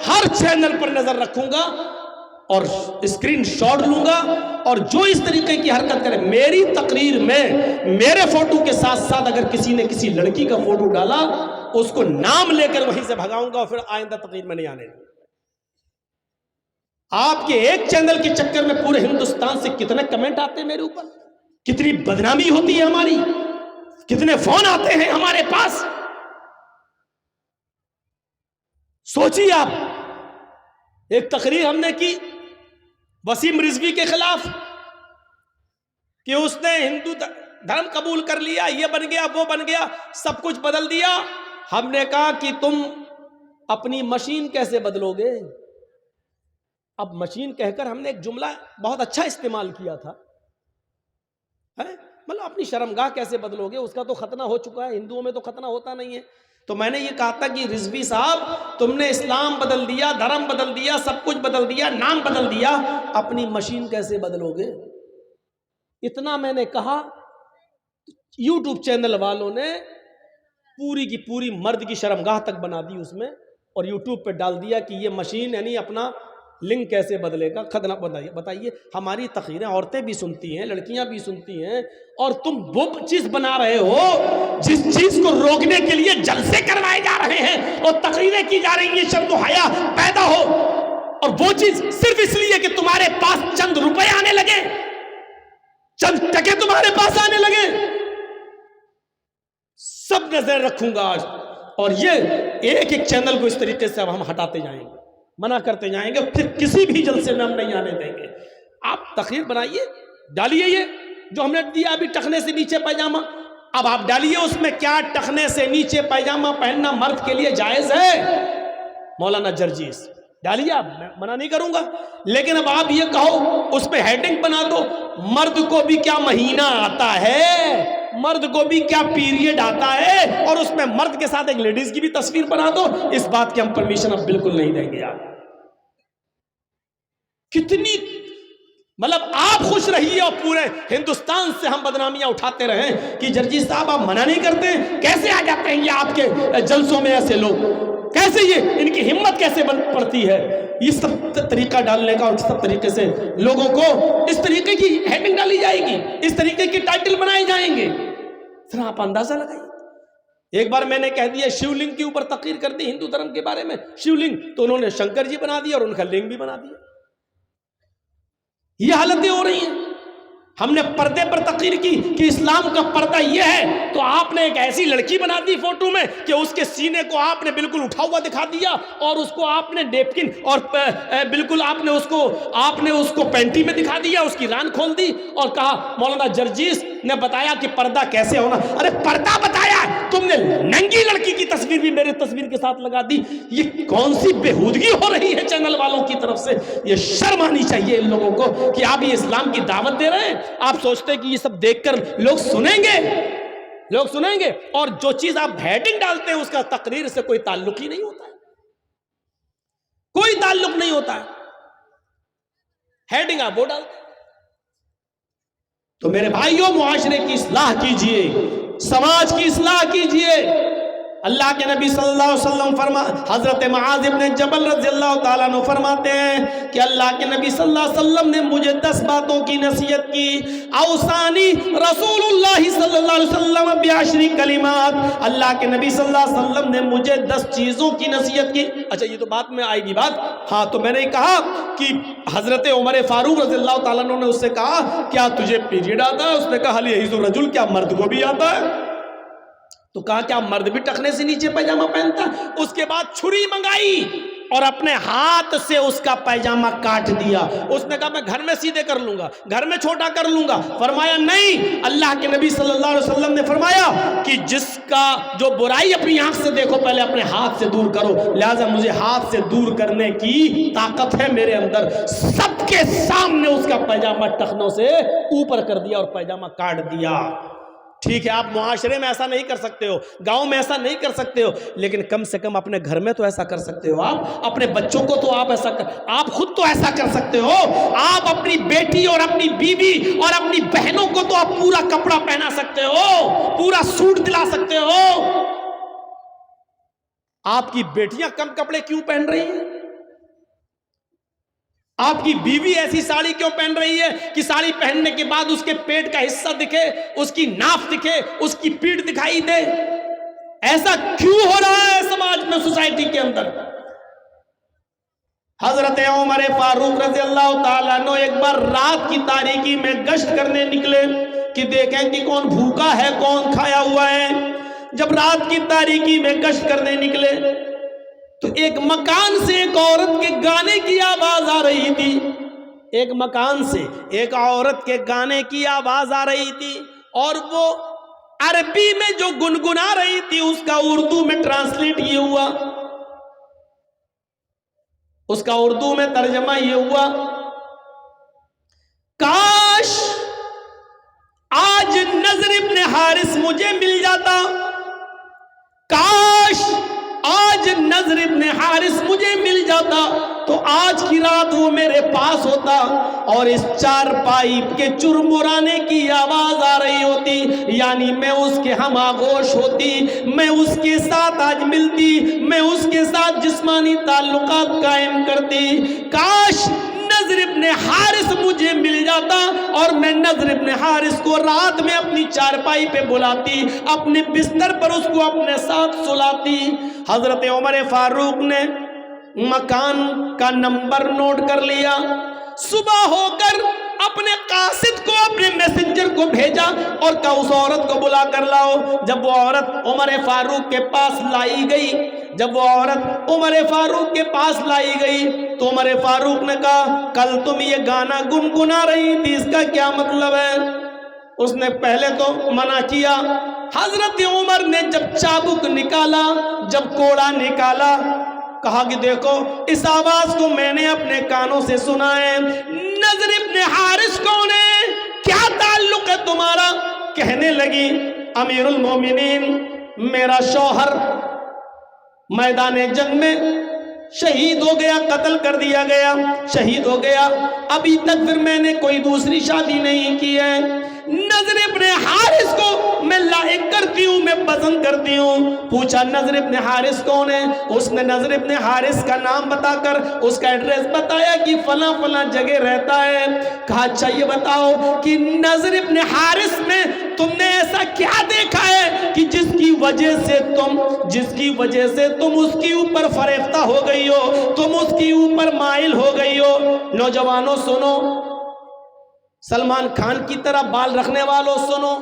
Speaker 1: ہر چینل پر نظر رکھوں گا اور اسکرین شاٹ لوں گا, اور جو اس طریقے کی حرکت کرے میری تقریر میں میرے فوٹو کے ساتھ ساتھ اگر کسی نے کسی لڑکی کا فوٹو ڈالا اس کو نام لے کر وہیں سے بھگاؤں گا اور پھر آئندہ تقریر میں نہیں آنے دوں. آپ کے ایک چینل کے چکر میں پورے ہندوستان سے کتنے کمنٹ آتے ہیں میرے اوپر, کتنی بدنامی ہوتی ہے ہماری, کتنے فون آتے ہیں ہمارے پاس. سوچیے آپ, ایک تقریر ہم نے کی وسیم رضوی کے خلاف کہ اس نے ہندو دھرم قبول کر لیا, یہ بن گیا وہ بن گیا, سب کچھ بدل دیا. ہم نے کہا کہ تم اپنی مشین کیسے بدلو گے. اب مشین کہہ کر ہم نے ایک جملہ بہت اچھا استعمال کیا تھا, مطلب اپنی شرمگاہ کیسے بدلو گے, اس کا تو ختنہ ہو چکا ہے, ہندوؤں میں تو ختنہ ہوتا نہیں ہے. تو میں نے یہ کہا تھا کہ رضوی صاحب تم نے اسلام بدل دیا, دھرم بدل دیا, سب کچھ بدل دیا, نام بدل دیا, اپنی مشین کیسے بدلو گے. اتنا میں نے کہا, یوٹیوب چینل والوں نے پوری کی پوری مرد کی شرمگاہ تک بنا دی اس میں, اور یوٹیوب پہ ڈال دیا کہ یہ مشین یعنی اپنا لنگ کیسے بدلے گا. ختنہ بتائیے, ہماری تقریریں عورتیں بھی سنتی ہیں, لڑکیاں بھی سنتی ہیں, اور تم وہ چیز بنا رہے ہو جس چیز کو روکنے کے لیے جلسے کروائے جا رہے ہیں اور تقریریں کی جا رہی ہیں شرم و حیا پیدا ہو, اور وہ چیز صرف اس لیے کہ تمہارے پاس چند روپے آنے لگے, چند ٹکے تمہارے پاس آنے لگے. سب نظر رکھوں گا آج, اور یہ ایک ایک چینل کو اس طریقے سے اب ہم ہٹاتے جائیں گے, منع کرتے جائیں گے, پھر کسی بھی جلسے میں ہم نہیں آنے دیں گے. آپ تقریر بنائیے, ڈالیے یہ جو ہم نے دیا ابھی ٹخنے سے نیچے پائجامہ, اب آپ ڈالیے اس میں کیا ٹخنے سے نیچے پائجامہ پہننا مرد کے لیے جائز ہے. مولانا جرجیس ڈالیے, آپ میں منع نہیں کروں گا, لیکن اب آپ یہ کہو اس پہ ہیڈنگ بنا دو, مرد کو بھی کیا مہینہ آتا ہے, مرد کو بھی کیا پیریڈ آتا ہے, اور اس میں مرد کے ساتھ ایک لیڈیز کی بھی تصویر بنا دو. اس بات کی ہم پرمیشن اب بالکل نہیں دیں گے. آپ کتنی مطلب آپ خوش رہیے اور پورے ہندوستان سے ہم بدنامیاں اٹھاتے رہیں کہ جرجی صاحب آپ منع نہیں کرتے. کیسے آ جاتے ہیں یہ آپ کے جلسوں میں ایسے لوگ, کیسے یہ ان کی ہمت کیسے بن پڑتی ہے. یہ سب طریقہ ڈالنے کا, اور سب طریقے سے لوگوں کو اس طریقے کی ہیڈنگ ڈالی جائے گی, اس طریقے کی ٹائٹل بنائے جائیں گے. پھر آپ اندازہ لگائیے. ایک بار میں نے کہہ دیا شیو لنگ کے اوپر تقریر کر دی ہندو دھرم کے بارے میں, شیو لنگ, تو انہوں نے شنکر جی بنا دیا اور ان کا لنگ بھی بنا دیا. یہ حالتیں ہو رہی ہیں. ہم نے پردے پر تقریر کی کہ اسلام کا پردہ یہ ہے، تو آپ نے ایک ایسی لڑکی بنا دی فوٹو میں کہ اس کے سینے کو آپ نے بالکل اٹھا ہوا دکھا دیا، اور اس کو آپ نے نیپکن اور بالکل آپ نے اس کو پینٹی میں دکھا دیا، اس کی ران کھول دی اور کہا مولانا جرجیس نے بتایا کہ پردہ کیسے ہونا۔ ارے پردہ بتایا، تم نے ننگی لڑکی کی تصویر بھی میرے تصویر کے ساتھ لگا دی۔ یہ کون سی بےہودگی ہو رہی ہے چینل والوں کی طرف سے؟ یہ شرم آنی چاہیے ان لوگوں کو کہ آپ یہ اسلام کی دعوت دے رہے ہیں۔ آپ سوچتے کہ یہ سب دیکھ کر لوگ سنیں گے، اور جو چیز آپ ہیڈنگ ڈالتے ہیں اس کا تقریر سے کوئی تعلق ہی نہیں ہوتا ہے، کوئی تعلق نہیں ہوتا ہے، ہیڈنگ آپ وہ ڈالتے ہیں۔ تو میرے بھائیوں، معاشرے کی اصلاح کیجئے، سماج کی اصلاح کیجئے۔ اللہ کے نبی صلی اللہ علیہ وسلم حضرت معاذ ابن جبل رضی اللہ تعالیٰ عنہ فرماتے ہیں کہ اللہ کے نبی صلی اللہ علیہ وسلم نے مجھے 10 باتوں کی نصیحت کی۔ اوصانی رسول اللہ صلی اللہ علیہ وسلم بعشر کلمات، اللہ کے نبی صلی اللہ علیہ وسلم نے مجھے 10 چیزوں کی نصیحت کی۔ اچھا، یہ تو بات میں آئے گی بات، ہاں تو میں نے کہا کہ حضرت عمر فاروق رضی اللہ تعالیٰ عنہ نے اس سے کہا کیا تجھے پیریڈ آتا ہے؟ اس نے کہا حل یحیض الرجل، کیا مرد کو بھی آتا ہے؟ تو کہا کیا مرد بھی ٹخنے سے نیچے پیجامہ پہنتا؟ اس کے بعد چھری منگائی اور اپنے ہاتھ سے اس کا پیجامہ کاٹ دیا۔ اس نے کہا میں گھر میں سیدھے کر لوں گا، گھر میں چھوٹا کر لوں گا۔ فرمایا نہیں، اللہ کے نبی صلی اللہ علیہ وسلم نے فرمایا کہ جس کا جو برائی اپنی آنکھ سے دیکھو پہلے اپنے ہاتھ سے دور کرو، لہٰذا مجھے ہاتھ سے دور کرنے کی طاقت ہے میرے اندر۔ سب کے سامنے اس کا پیجامہ ٹخنوں سے اوپر کر دیا اور پیجامہ کاٹ دیا۔ ٹھیک ہے، آپ معاشرے میں ایسا نہیں کر سکتے ہو، گاؤں میں ایسا نہیں کر سکتے ہو، لیکن کم سے کم اپنے گھر میں تو ایسا کر سکتے ہو۔ آپ اپنے بچوں کو تو آپ خود تو ایسا کر سکتے ہو۔ آپ اپنی بیٹی اور اپنی بیوی اور اپنی بہنوں کو تو آپ پورا کپڑا پہنا سکتے ہو، پورا سوٹ دلا سکتے ہو۔ آپ کی بیٹیاں کم کپڑے کیوں پہن رہی ہیں؟ آپ کی بیوی ایسی ساڑی کیوں پہن رہی ہے کہ ساڑی پہننے کے بعد اس کے پیٹ کا حصہ دکھے، اس کی ناف دکھے، اس کی پیٹھ دکھائی دے؟ ایسا کیوں ہو رہا ہے سماج میں، سوسائٹی کے اندر؟ حضرت عمر فاروق رضی اللہ تعالیٰ عنہ ایک بار رات کی تاریکی میں گشت کرنے نکلے کہ دیکھیں کہ کون بھوکا ہے، کون کھایا ہوا ہے۔ جب رات کی تاریکی میں گشت کرنے نکلے تو ایک مکان سے ایک عورت کے گانے کی آواز آ رہی تھی، ایک مکان سے ایک عورت کے گانے کی آواز آ رہی تھی، اور وہ عربی میں جو گنگنا رہی تھی اس کا اردو میں ٹرانسلیٹ یہ ہوا، اس کا اردو میں ترجمہ یہ ہوا، کاش آج نضر ابن حارث مجھے مل جاتا، کاش آج نضر ابن حارث مجھے مل جاتا تو آج کی رات وہ میرے پاس ہوتا اور اس چارپائی کے چرمرانے کی آواز آ رہی ہوتی، یعنی میں اس کے ہم آغوش ہوتی، میں اس کے ساتھ آج ملتی، میں اس کے ساتھ جسمانی تعلقات قائم کرتی۔ کاش نضر ابن حارث مجھے مل جاتا اور میں نضر ابن حارث کو رات میں اپنی چارپائی پہ بلاتی، اپنے بستر پر اس کو اپنے ساتھ سلاتی۔ حضرت عمر فاروق نے مکان کا نمبر نوٹ کر لیا، صبح ہو کر اپنے قاصد کو، اپنے میسنجر کو بھیجا اور کہا اس عورت کو بلا کر لاؤ۔ جب وہ عورت عمر فاروق کے پاس لائی گئی، جب وہ عورت عمر فاروق کے پاس لائی گئی تو عمر فاروق نے کہا کل تم یہ گانا گنگنا رہی تھی، اس کا کیا مطلب ہے؟ اس نے پہلے تو منع کیا۔ حضرت عمر نے جب چابک نکالا، جب کوڑا نکالا، کہا کہ دیکھو اس آواز کو میں نے اپنے کانوں سے سنا ہے، نضر ابن حارث کون ہے؟ کیا تعلق ہے تمہارا؟ کہنے لگی امیر المومنین، میرا شوہر میدان جنگ میں شہید ہو گیا، قتل کر دیا گیا، شہید ہو گیا، ابھی تک پھر میں نے کوئی دوسری شادی نہیں کی ہے۔ نضر ابن حارث کو میں لائق کرتی ہوں، میں پسند کرتی ہوں۔ پوچھا نضر ابن حارث کون ہے؟ اس نے نضر ابن حارث کا نام بتا کر اس کا ایڈریس بتایا کہ فلاں فلاں جگہ رہتا ہے۔ کہا اچھا یہ بتاؤ کہ نضر ابن حارث میں تم نے ایسا کیا دیکھا ہے کہ جس کی وجہ سے تم اس کی اوپر فریفتہ ہو گئی ہو، تم اس کی اوپر مائل ہو گئی ہو؟ نوجوانوں سنو، سلمان خان کی طرح بال رکھنے والوں سنو،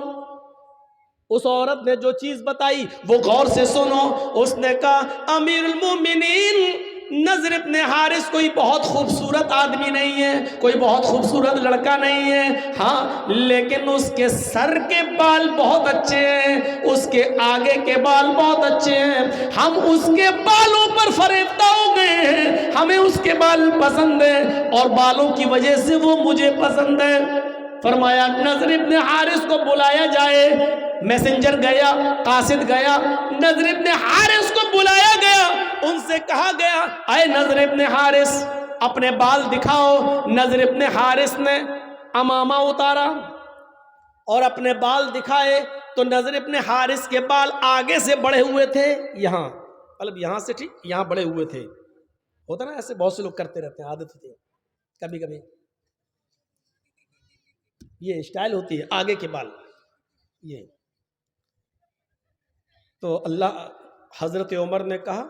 Speaker 1: اس عورت نے جو چیز بتائی وہ غور سے سنو. اس نے کہا امیر المومنین نضر ابن حارث کوئی بہت خوبصورت آدمی نہیں ہے، کوئی بہت خوبصورت لڑکا نہیں ہے، ہاں لیکن اس کے سر کے بال بہت اچھے ہیں، اس کے آگے کے بال بہت اچھے ہیں، ہم اس کے بالوں پر فریفتہ ہو گئے ہیں، ہمیں اس کے بال پسند ہیں اور بالوں کی وجہ سے وہ مجھے پسند ہے. فرمایا نضر ابن حارث کو بلایا جائے. میسنجر گیا، قاصد گیا، نضر ابن حارث کو بلایا گیا. ان سے کہا گیا اے نضر ابن حارث اپنے بال دکھاؤ. نضر ابن حارث نے امامہ اتارا اور اپنے بال دکھائے تو نضر ابن حارث کے بال آگے سے بڑھے ہوئے تھے، یہاں مطلب یہاں سے ٹھیک یہاں بڑھے ہوئے تھے. ہوتا نا ایسے بہت سے لوگ کرتے رہتے ہیں، عادت ہوتی ہے کبھی کبھی، یہ اسٹائل ہوتی ہے آگے کے بال یہ. تو اللہ حضرت عمر نے کہا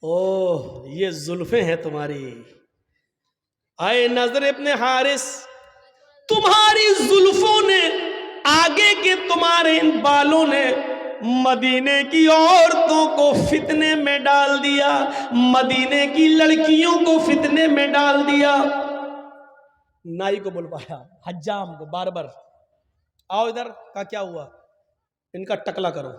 Speaker 1: اوہ یہ زلفیں ہیں تمہاری. اے نضر ابن حارث تمہاری زلفوں نے، آگے کے تمہارے ان بالوں نے مدینے کی عورتوں کو فتنے میں ڈال دیا، مدینے کی لڑکیوں کو فتنے میں ڈال دیا. نائی کو بلوایا، حجام کو، باربر، آؤ ادھر. کہا کیا ہوا؟ ان کا ٹکلا کرو.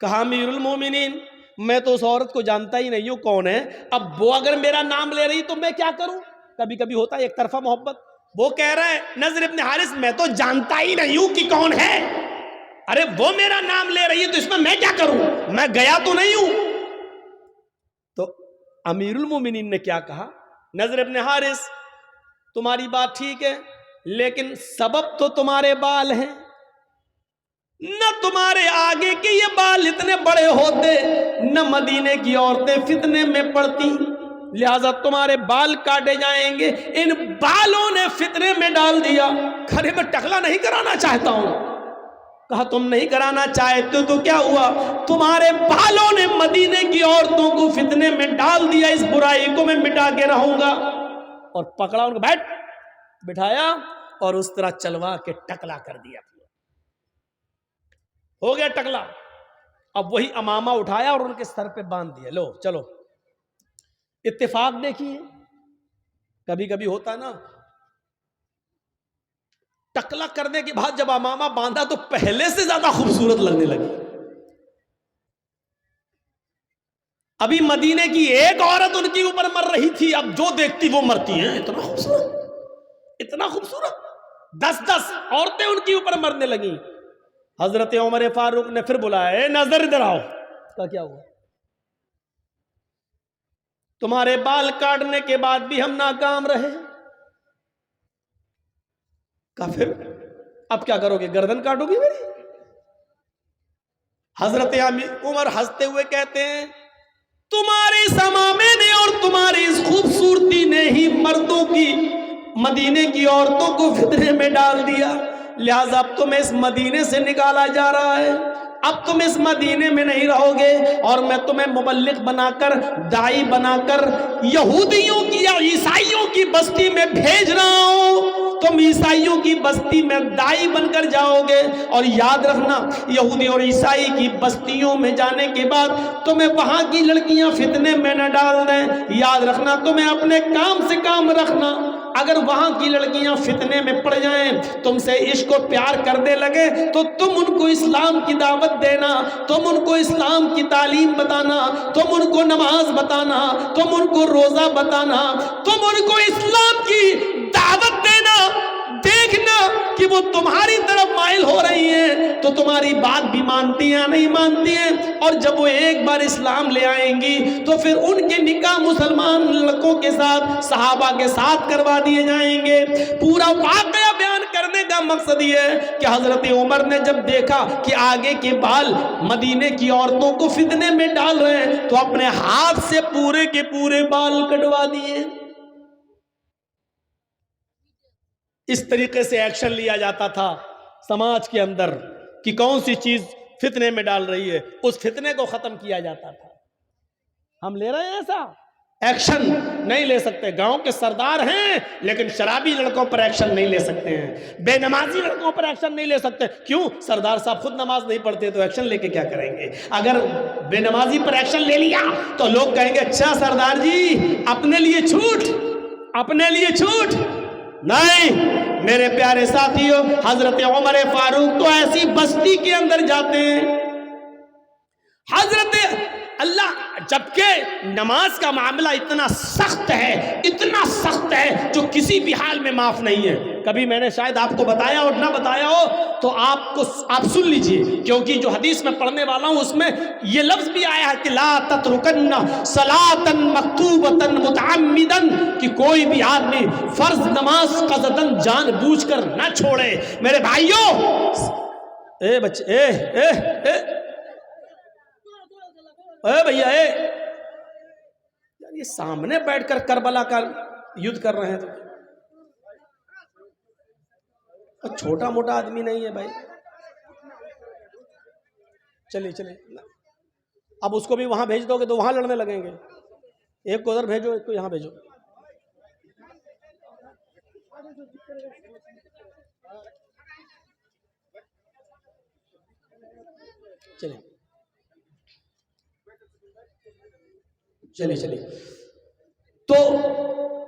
Speaker 1: کہا امیر المومنین میں تو اس عورت کو جانتا ہی نہیں ہوں کون ہے، اب وہ اگر میرا نام لے رہی تو میں کیا کروں؟ کبھی کبھی ہوتا ہے ایک طرفہ محبت. وہ کہہ رہا ہے نضر ابن حارث میں تو جانتا ہی نہیں ہوں کہ کون ہے، ارے وہ میرا نام لے رہی ہے تو اس میں کیا کروں، میں گیا تو نہیں ہوں. تو امیر المومنین نے کیا کہا؟ نضر ابن حارث تمہاری بات ٹھیک ہے لیکن سبب تو تمہارے بال ہیں، نہ تمہارے آگے کے یہ بال اتنے بڑے ہوتے نہ مدینے کی عورتیں فتنے میں پڑتی، لہذا تمہارے بال کاٹے جائیں گے. ان بالوں نے فتنے میں ڈال دیا. کھڑے میں ٹکلا نہیں کرانا چاہتا ہوں. کہا تم نہیں کرانا چاہتے تو کیا ہوا؟ تمہارے بالوں نے مدینے کی عورتوں کو فتنے میں ڈال دیا، اس برائی کو میں مٹا کے رہوں گا. اور پکڑا ان کو، بیٹھ، بٹھایا اور اس طرح چلوا کے ٹکلا کر دیا. ہو گیا ٹکلا. اب وہی امامہ اٹھایا اور ان کے سر پہ باندھ دیا. لو چلو. اتفاق دیکھیے کبھی کبھی ہوتا نا، ٹکلا کرنے کے بعد جب امامہ باندھا تو پہلے سے زیادہ خوبصورت لگنے لگی. ابھی مدینے کی ایک عورت ان کے اوپر مر رہی تھی، اب جو دیکھتی وہ مرتی ہیں. اتنا خوبصورت، اتنا خوبصورت، 10 عورتیں ان کے اوپر مرنے لگیں. حضرت عمر فاروق نے پھر بلایا اے نظر ادھر آؤ. کا کیا ہوا؟ تمہارے بال کاٹنے کے بعد بھی ہم ناکام رہے. کہا پھر اب کیا کرو گے؟ گردن کاٹو گی میری؟ حضرت عمر ہنستے ہوئے کہتے ہیں تمہاری سمامے نے اور تمہاری اس خوبصورتی نے ہی مردوں کی، مدینے کی عورتوں کو فتنے میں ڈال دیا، لہذا اب تمہیں اس مدینے سے نکالا جا رہا ہے، اب تم اس مدینے میں نہیں رہو گے اور میں تمہیں مبلغ بنا کر، داعی بنا کر یہودیوں کی یا عیسائیوں کی بستی میں بھیج رہا ہوں. تم عیسائیوں کی بستی میں داعی بن کر جاؤ گے اور یاد رکھنا یہودی اور عیسائی کی بستیوں میں جانے کے بعد تمہیں وہاں کی لڑکیاں فتنے میں نہ ڈال دیں. یاد رکھنا تمہیں اپنے کام سے کام رکھنا. اگر وہاں کی لڑکیاں فتنے میں پڑ جائیں، تم سے عشق و پیار کرنے لگے تو تم ان کو اسلام کی دعوت دینا، تم ان کو اسلام کی تعلیم بتانا، تم ان کو نماز بتانا، تم ان کو روزہ بتانا، تم ان کو اسلام کی دعوت دینا. دیکھنا کہ وہ تمہاری طرف مائل ہو رہی ہیں تو تمہاری بات بھی مانتی ہیں نہیں مانتی ہیں، اور جب وہ ایک بار اسلام لے آئیں گی تو پھر ان کے نکاح مسلمان لڑکوں کے ساتھ، صحابہ کے ساتھ کروا دیے جائیں گے. پورا واقعہ بیان کرنے کا مقصد یہ ہے کہ حضرت عمر نے جب دیکھا کہ آگے کے بال مدینے کی عورتوں کو فتنے میں ڈال رہے ہیں تو اپنے ہاتھ سے پورے کے پورے بال کٹوا دیے. اس طریقے سے ایکشن لیا جاتا تھا سماج کے اندر کہ کون سی چیز فتنے میں ڈال رہی ہے، اس فتنے کو ختم کیا جاتا تھا. ہم لے رہے ہیں ایکشن نہیں لے سکتے. گاؤں کے سردار ہیں لیکن شرابی لڑکوں پر ایکشن نہیں لے سکتے ہیں, بے نمازی لڑکوں پر ایکشن نہیں لے سکتے. کیوں؟ سردار صاحب خود نماز نہیں پڑھتے تو ایکشن لے کے کیا کریں گے؟ اگر بے نمازی پر ایکشن لے لیا تو لوگ کہیں گے اچھا سردار جی اپنے لیے چھوٹ, اپنے لیے چھوٹ. نہیں میرے پیارے ساتھیوں, حضرت عمر فاروق تو ایسی بستی کے اندر جاتے ہیں, حضرت اللہ, جبکہ نماز کا معاملہ اتنا سخت ہے, اتنا سخت ہے جو کسی بھی حال میں معاف نہیں ہے. کبھی میں نے شاید آپ کو بتایا اور نہ بتایا ہو تو آپ سن لیجئے, کیونکہ جو حدیث میں پڑھنے والا ہوں اس میں یہ لفظ بھی آیا ہے کہ لا تترکن صلاۃ مکتوبۃ متعمدا, کہ کوئی بھی آدمی فرض نماز قصدن جان بوجھ کر نہ چھوڑے. میرے بھائیوں, اے بچے, اے بھیا, یار یہ سامنے بیٹھ کر کربلا کا یدھ کر رہے ہیں تو چھوٹا موٹا آدمی نہیں ہے بھائی. چلیے اب اس کو بھی وہاں بھیج دو گے تو وہاں لڑنے لگیں گے. ایک کو ادھر بھیجو, ایک کو یہاں بھیجو. چلیے تو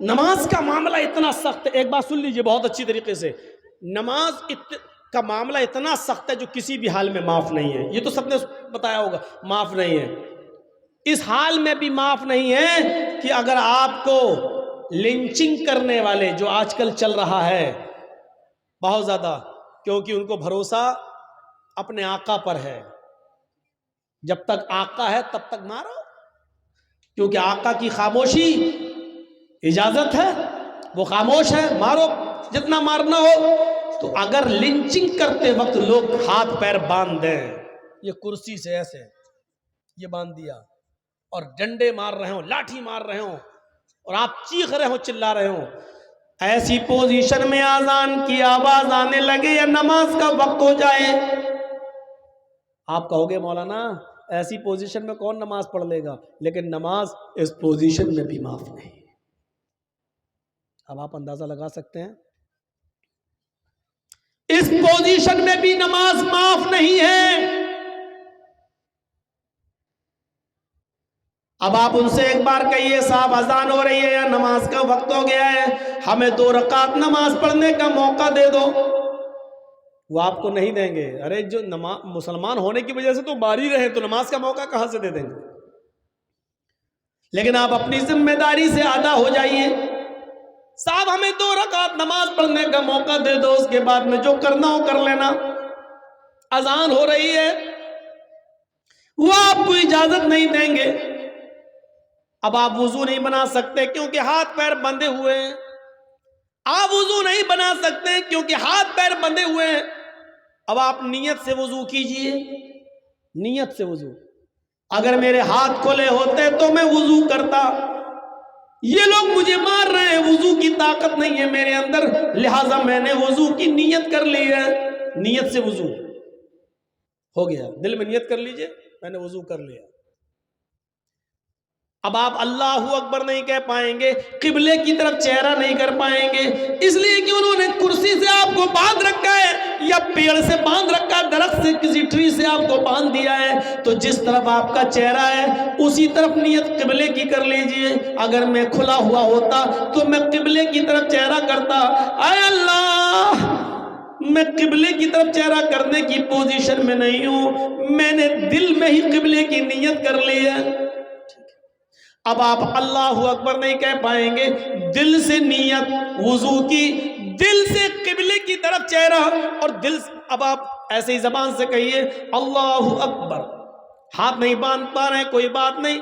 Speaker 1: نماز کا معاملہ اتنا سخت ہے. ایک بات سن لیجئے بہت اچھی طریقے سے, نماز کا معاملہ اتنا سخت ہے جو کسی بھی حال میں معاف نہیں ہے. یہ تو سب نے بتایا ہوگا, معاف نہیں ہے. اس حال میں بھی معاف نہیں ہے کہ اگر آپ کو لنچنگ کرنے والے, جو آج کل چل رہا ہے بہت زیادہ, کیونکہ ان کو بھروسہ اپنے آقا پر ہے, جب تک آقا ہے تب تک مارو, کیونکہ آقا کی خاموشی اجازت ہے, وہ خاموش ہے, مارو جتنا مارنا ہو. تو اگر لنچنگ کرتے وقت لوگ ہاتھ پیر باندھ دیں, یہ کرسی سے ایسے یہ باندھ دیا اور ڈنڈے مار رہے ہوں, لاٹھی مار رہے ہوں اور آپ چیخ رہے ہوں, چلا رہے ہوں, ایسی پوزیشن میں آذان کی آواز آنے لگے یا نماز کا وقت ہو جائے, آپ کہو گے مولانا ایسی پوزیشن میں کون نماز پڑھ لے گا, لیکن نماز اس پوزیشن میں بھی معاف نہیں. اب آپ اندازہ لگا سکتے ہیں, اس پوزیشن میں بھی نماز معاف نہیں ہے. اب آپ ان سے ایک بار کہیے صاحب اذان ہو رہی ہے یا نماز کا وقت ہو گیا ہے, ہمیں 2 رکعت نماز پڑھنے کا موقع دے دو, وہ آپ کو نہیں دیں گے. ارے جو مسلمان ہونے کی وجہ سے تو مار ہی رہے, تو نماز کا موقع کہاں سے دے دیں گے؟ لیکن آپ اپنی ذمہ داری سے آدھا ہو جائیے, صاحب ہمیں 2 رکعت نماز پڑھنے کا موقع دے دو, اس کے بعد میں جو کرنا ہو کر لینا, اذان ہو رہی ہے. وہ آپ کو اجازت نہیں دیں گے. اب آپ وضو نہیں بنا سکتے کیونکہ ہاتھ پیر بندھے ہوئے ہیں, آپ وضو نہیں بنا سکتے کیونکہ ہاتھ پیر بندھے ہوئے ہیں. اب آپ نیت سے وضو کیجئے, نیت سے وضو. اگر میرے ہاتھ کھلے ہوتے تو میں وضو کرتا, یہ لوگ مجھے مار رہے ہیں, وضو کی طاقت نہیں ہے میرے اندر, لہٰذا میں نے وضو کی نیت کر لی ہے. نیت سے وضو ہو گیا, دل میں نیت کر لیجئے میں نے وضو کر لیا. اب آپ اللہ اکبر نہیں کہہ پائیں گے, قبلے کی طرف چہرہ نہیں کر پائیں گے, اس لیے کہ انہوں نے کرسی سے آپ کو باندھ رکھا ہے یا پیڑ سے باندھ رکھا, درخت سے کسی ٹری سے آپ کو باندھ دیا ہے. تو جس طرف آپ کا چہرہ ہے اسی طرف نیت قبلے کی کر لیجئے. اگر میں کھلا ہوا ہوتا تو میں قبلے کی طرف چہرہ کرتا, اے اللہ میں قبلے کی طرف چہرہ کرنے کی پوزیشن میں نہیں ہوں, میں نے دل میں ہی قبلے کی نیت کر لی ہے. اب آپ اللہ اکبر نہیں کہہ پائیں گے, دل سے نیت وضو کی, دل سے قبلے کی طرف چہرہ اور دل. اب آپ ایسے ہی زبان سے کہیے اللہ اکبر, ہاتھ نہیں باندھ پا رہے ہیں کوئی بات نہیں,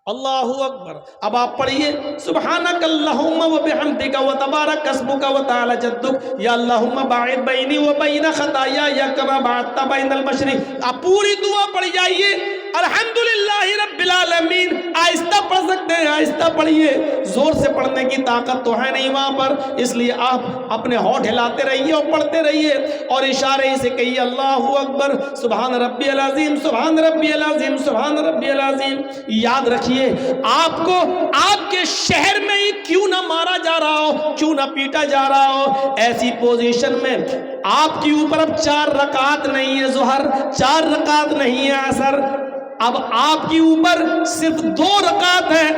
Speaker 1: اللہ اکبر. اب آپ پڑھیے سبحانک اللہم و بحمدک و تبارک اسمک و تعالی جدک یا اللہم باعد بینی و بین خطایا یا کما باعدت بین المشرق. آپ پوری دعا پڑھ جائیے, الحمدللہ رب العالمین آہستہ پڑھ سکتے ہیں، آہستہ پڑھیے، زور سے پڑھنے کی طاقت تو ہے نہیں وہاں پر، اس لیے آپ اپنے ہونٹ ہلاتے رہیے اور پڑھتے رہیے اور اشارے سے کہیے اللہ اکبر، سبحان ربی العظیم، سبحان ربی العظیم، سبحان ربی العظیم۔ یاد رکھیے آپ کو آپ کے شہر میں ہی کیوں نہ مارا جا رہا ہو، کیوں نہ پیٹا جا رہا ہو، ایسی پوزیشن میں آپ کے اوپر اب 4 رکعات نہیں ہے ظہر، 4 رکعات نہیں ہے عصر، اب آپ کی اوپر صرف 2 رکعت ہے،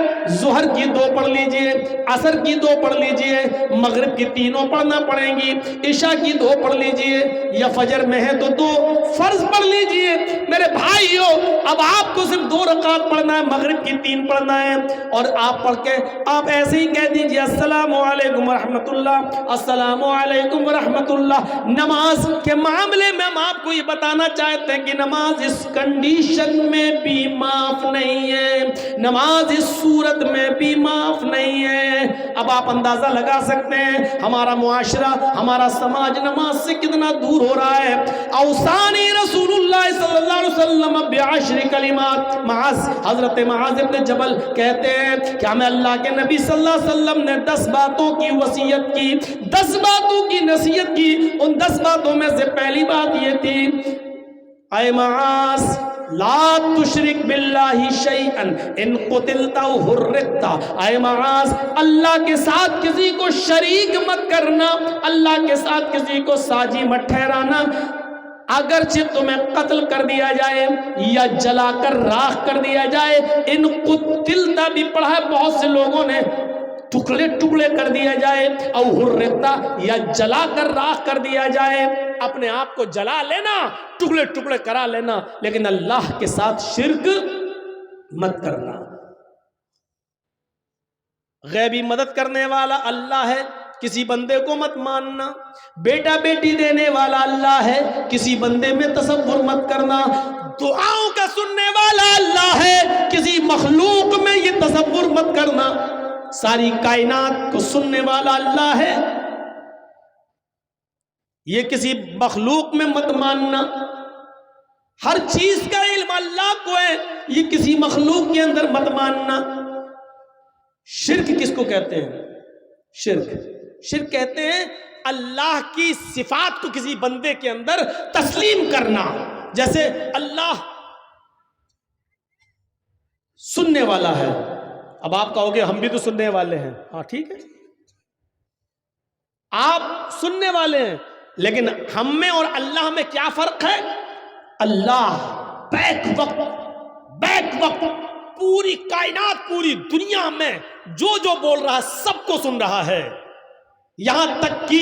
Speaker 1: ظہر کی 2 پڑھ لیجئے، عصر کی 2 پڑھ لیجئے، مغرب کی 3 پڑھنا پڑیں گی، عشاء کی 2 پڑھ لیجئے، یا فجر میں ہے تو 2 فرض پڑھ لیجئے۔ میرے بھائیو اب آپ کو صرف 2 رکعت پڑھنا ہے، مغرب کی 3 پڑھنا ہے، اور آپ پڑھ کے آپ ایسے ہی کہہ دیجئے السلام علیکم ورحمۃ اللہ، السلام علیکم ورحمۃ اللہ۔ نماز کے معاملے میں ہم آپ کو یہ بتانا چاہتے ہیں کہ نماز اس کنڈیشن میں بھی معاف نہیں ہے، نماز اس صورت میں بھی معاف نہیں ہے۔ اب آپ اندازہ لگا سکتے ہیں ہمارا معاشرہ، ہمارا سماج نماز سے کتنا دور ہو رہا ہے۔ اوصانی رسول اللہ صلی اللہ علیہ وسلم بعشر کلمات، حضرت معاذ ابن جبل کہتے ہیں کہ ہمیں اللہ کے نبی صلی اللہ علیہ وسلم نے 10 باتوں کی وصیت کی، 10 باتوں کی نصیحت کی، ان 10 باتوں میں سے پہلی بات یہ تھی اے معاذ لا تشرک باللہ شیئا ان قتلت او حرقت، اے معاذ اللہ کے ساتھ کسی کو شریک مت کرنا، اللہ کے ساتھ کسی کو ساجی مت ٹھہرانا، اگرچہ تمہیں قتل کر دیا جائے یا جلا کر راکھ کر دیا جائے، ان قتلت بھی پڑھا ہے بہت سے لوگوں نے، ٹکڑے ٹکڑے کر دیا جائے، او حرقتا یا جلا کر راکھ کر دیا جائے، اپنے آپ کو جلا لینا، ٹکڑے ٹکڑے کرا لینا، لیکن اللہ کے ساتھ شرک مت کرنا۔ غیبی مدد کرنے والا اللہ ہے، کسی بندے کو مت ماننا، بیٹا بیٹی دینے والا اللہ ہے، کسی بندے میں تصور مت کرنا، دعاؤں کا سننے والا اللہ ہے، کسی مخلوق میں یہ تصور مت کرنا، ساری کائنات کو سننے والا اللہ ہے، یہ کسی مخلوق میں مت ماننا، ہر چیز کا علم اللہ کو ہے، یہ کسی مخلوق کے اندر مت ماننا۔ شرک کس کو کہتے ہیں؟ شرک کہتے ہیں اللہ کی صفات کو کسی بندے کے اندر تسلیم کرنا، جیسے اللہ سننے والا ہے، اب آپ کہو گے ہم بھی تو سننے والے ہیں، ہاں ٹھیک ہے، آپ سننے والے ہیں، لیکن ہم میں اور اللہ میں کیا فرق ہے؟ اللہ بیک وقت پوری کائنات، پوری دنیا میں جو بول رہا ہے سب کو سن رہا ہے، یہاں تک کہ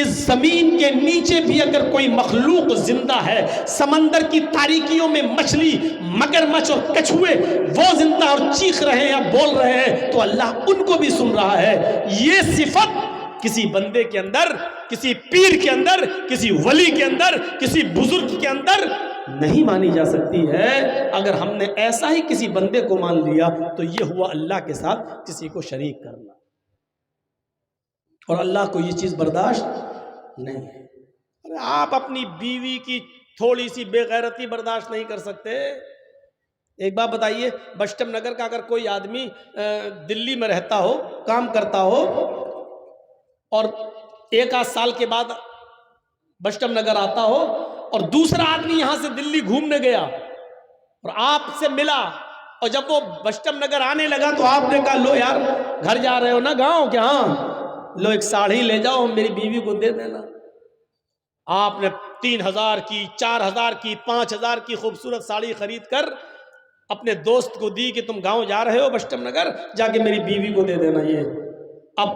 Speaker 1: اس زمین کے نیچے بھی اگر کوئی مخلوق زندہ ہے، سمندر کی تاریکیوں میں مچھلی، مگرمچھ اور کچھوے وہ زندہ اور چیخ رہے ہیں یا بول رہے ہیں، تو اللہ ان کو بھی سن رہا ہے۔ یہ صفت کسی بندے کے اندر، کسی پیر کے اندر، کسی ولی کے اندر، کسی بزرگ کے اندر نہیں مانی جا سکتی ہے۔ اگر ہم نے ایسا ہی کسی بندے کو مان لیا تو یہ ہوا اللہ کے ساتھ کسی کو شریک کرنا، اور اللہ کو یہ چیز برداشت نہیں ہے۔ آپ اپنی بیوی کی تھوڑی سی بے غیرتی برداشت نہیں کر سکتے؟ ایک بات بتائیے، بشٹم نگر کا اگر کوئی آدمی دلی میں رہتا ہو، کام کرتا ہو، اور 1 سال کے بعد بشٹم نگر آتا ہو، اور دوسرا آدمی یہاں سے دلی گھومنے گیا اور آپ سے ملا، اور جب وہ بشٹم نگر آنے لگا تو آپ نے کہا لو یار گھر جا رہے ہو نا گاؤں کہ ہاں، لو 1 ساڑی لے جاؤ میری بیوی کو دے دینا۔ آپ نے 3000 کی، 4000 کی، 5000 کی خوبصورت ساڑی خرید کر اپنے دوست کو دی کہ تم گاؤں جا رہے ہو بشٹم نگر، جا کے میری بیوی کو دے دینا یہ۔ اب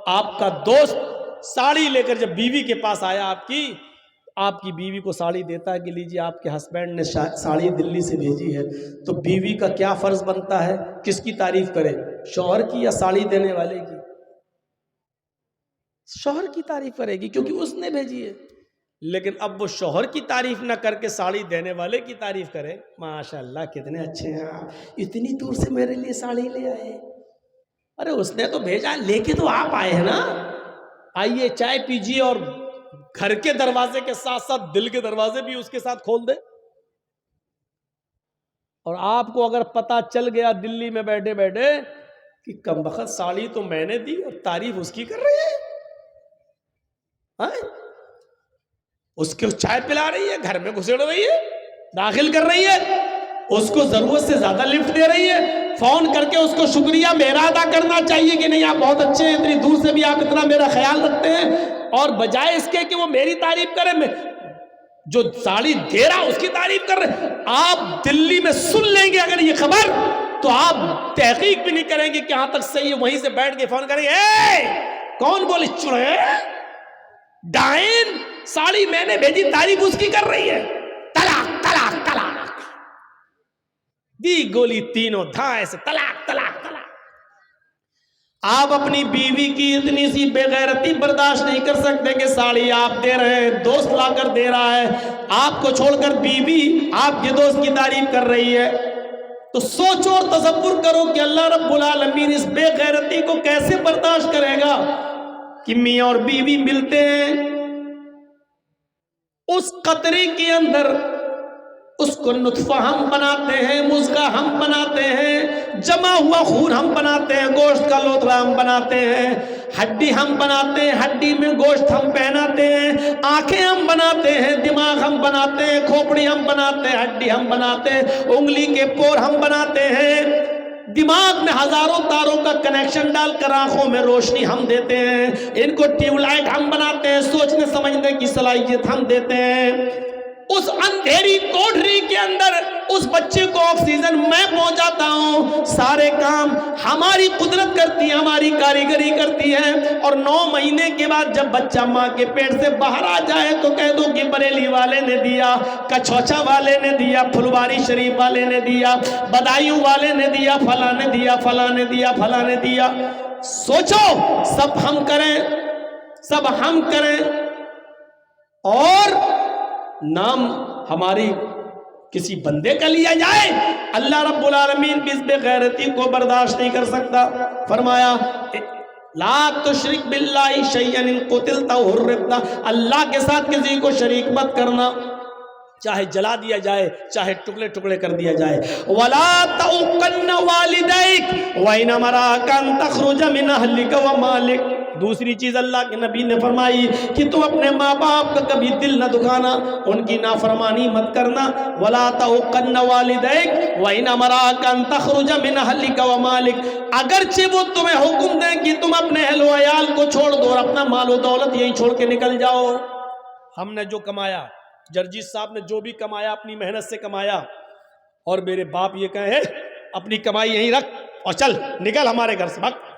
Speaker 1: آپ کا دوست ساڑی لے کر جب بیوی کے پاس آیا آپ کی بیوی کو ساڑی دیتا ہے کہ لیجیے آپ کے ہسبینڈ نے ساڑی دلی سے بھیجی ہے، تو بیوی کا کیا فرض بنتا ہے؟ کس کی تعریف کرے، شوہر کی یا ساڑی دینے والے کی؟ شوہر کی تعریف کرے گی کیونکہ اس نے بھیجی ہے۔ لیکن اب وہ شوہر کی تعریف نہ کر کے ساڑی دینے والے کی تعریف کرے، ماشاءاللہ کتنے اچھے ہیں آپ، اتنی دور سے میرے لیے ساڑی لے آئے۔ ارے اس نے تو بھیجا، لے کے تو آپ آئے ہیں نا، آئیے چائے پیجیے، اور گھر کے دروازے کے ساتھ ساتھ دل کے دروازے بھی اس کے ساتھ کھول دے۔ اور آپ کو اگر پتا چل گیا دلی میں بیٹھے بیٹھے کہ کم بخت ساڑی تو میں نے دی اور تعریف اس کی کر رہی ہے، اس کو چائے پلا رہی ہے، گھر میں گھسڑ رہی ہے، داخل کر رہی ہے، اس کو ضرورت سے زیادہ لفٹ دے رہی ہے، فون کر کے اس کو شکریہ میرا ادا کرنا چاہیے کہ نہیں آپ بہت اچھے ہیں، اتنی دور سے بھی آپ اتنا میرا خیال رکھتے ہیں، اور بجائے اس کے کہ وہ میری تعریف کرے، میں جو ساڑی دے رہا اس کی تعریف کر رہے، آپ دلی میں سن لیں گے اگر یہ خبر تو آپ تحقیق بھی نہیں کریں گے کہ ہاں تک صحیح ہے، وہیں سے بیٹھ کے فون کریں گے، اے کون بولی چڑے ڈائن، ساڑی میں نے بھیجی تعریف اس کی کر رہی ہے، طلاق طلاق طلاق، دی گولی تینوں دھائے سے طلاق طلاق طلاق۔ آپ اپنی بیوی کی اتنی سی بے غیرتی برداشت نہیں کر سکتے کہ ساڑی آپ دے رہے ہیں، دوست لا کر دے رہا ہے، آپ کو چھوڑ کر بیوی آپ کے دوست کی تعریف کر رہی ہے، تو سوچو اور تصور کرو کہ اللہ رب العالمین اس بے غیرتی کو کیسے برداشت کرے گا کہ میاں اور بیوی ملتے ہیں، اس قطرے کے اندر اس کو نطفہ ہم بناتے ہیں، مضغہ ہم بناتے ہیں، جمع ہوا خون ہم بناتے ہیں، گوشت کا لوتھڑا ہم بناتے ہیں، ہڈی ہم بناتے ہیں، ہڈی میں گوشت ہم پہناتے ہیں، آنکھیں ہم بناتے ہیں، دماغ ہم بناتے ہیں، کھوپڑی ہم بناتے ہیں، ہڈی ہم بناتے ہیں، انگلی کے پور ہم بناتے ہیں، دماغ میں ہزاروں تاروں کا کنیکشن ڈال کر آنکھوں میں روشنی ہم دیتے ہیں، ان کو ٹیوب لائٹ ہم بناتے ہیں، سوچنے سمجھنے کی صلاحیت ہم دیتے ہیں، اس اندھیری کوٹری کے اندر اس بچے کو آکسیجن میں پہنچاتا ہوں، سارے کام ہماری قدرت کرتی ہے، ہماری کاریگری کرتی ہے، اور 9 مہینے کے بعد جب بچہ ماں کے پیٹ سے باہر آ جائے تو کہہ دو کہ بریلی والے نے دیا، کچھوچا والے نے دیا، پھلواری شریف والے نے دیا، بدایوں والے نے دیا، فلاں نے دیا، فلاں نے دیا، فلاں نے دیا۔ سوچو سب ہم کریں، سب ہم کریں، اور نام ہماری کسی بندے کا لیا جائے، اللہ رب العالمین بھی اس بے غیرتی کو برداشت نہیں کر سکتا۔ فرمایا لا تشرک باللہ شیئا ان قتلت او حرقت، اللہ کے ساتھ کسی کو شریک مت کرنا، چاہے جلا دیا جائے، چاہے ٹکڑے ٹکڑے کر دیا جائے۔ ولا تعقن والدیک وان امراک ان تخرج من اہلک ومالک، دوسری چیز اللہ کے نبی نے فرمائی کہ تم اپنے ماں باپ کا کبھی دل نہ دکھانا، ان کی نافرمانی مت کرنا۔ ولا تعقن والدیک وان امراک ان تخرج من اہلک ومالک، اگرچہ وہ تمہیں حکم دیں کہ تم اپنے اہل و عیال کو چھوڑ دو اور اپنا مال و دولت یہیں چھوڑ کے نکل جاؤ۔ ہم نے جو کمایا، جرجیت صاحب نے جو بھی کمایا اپنی محنت سے کمایا، اور میرے باپ یہ کہے اپنی کمائی یہیں رکھ اور چل نکل ہمارے گھر سے بھگ،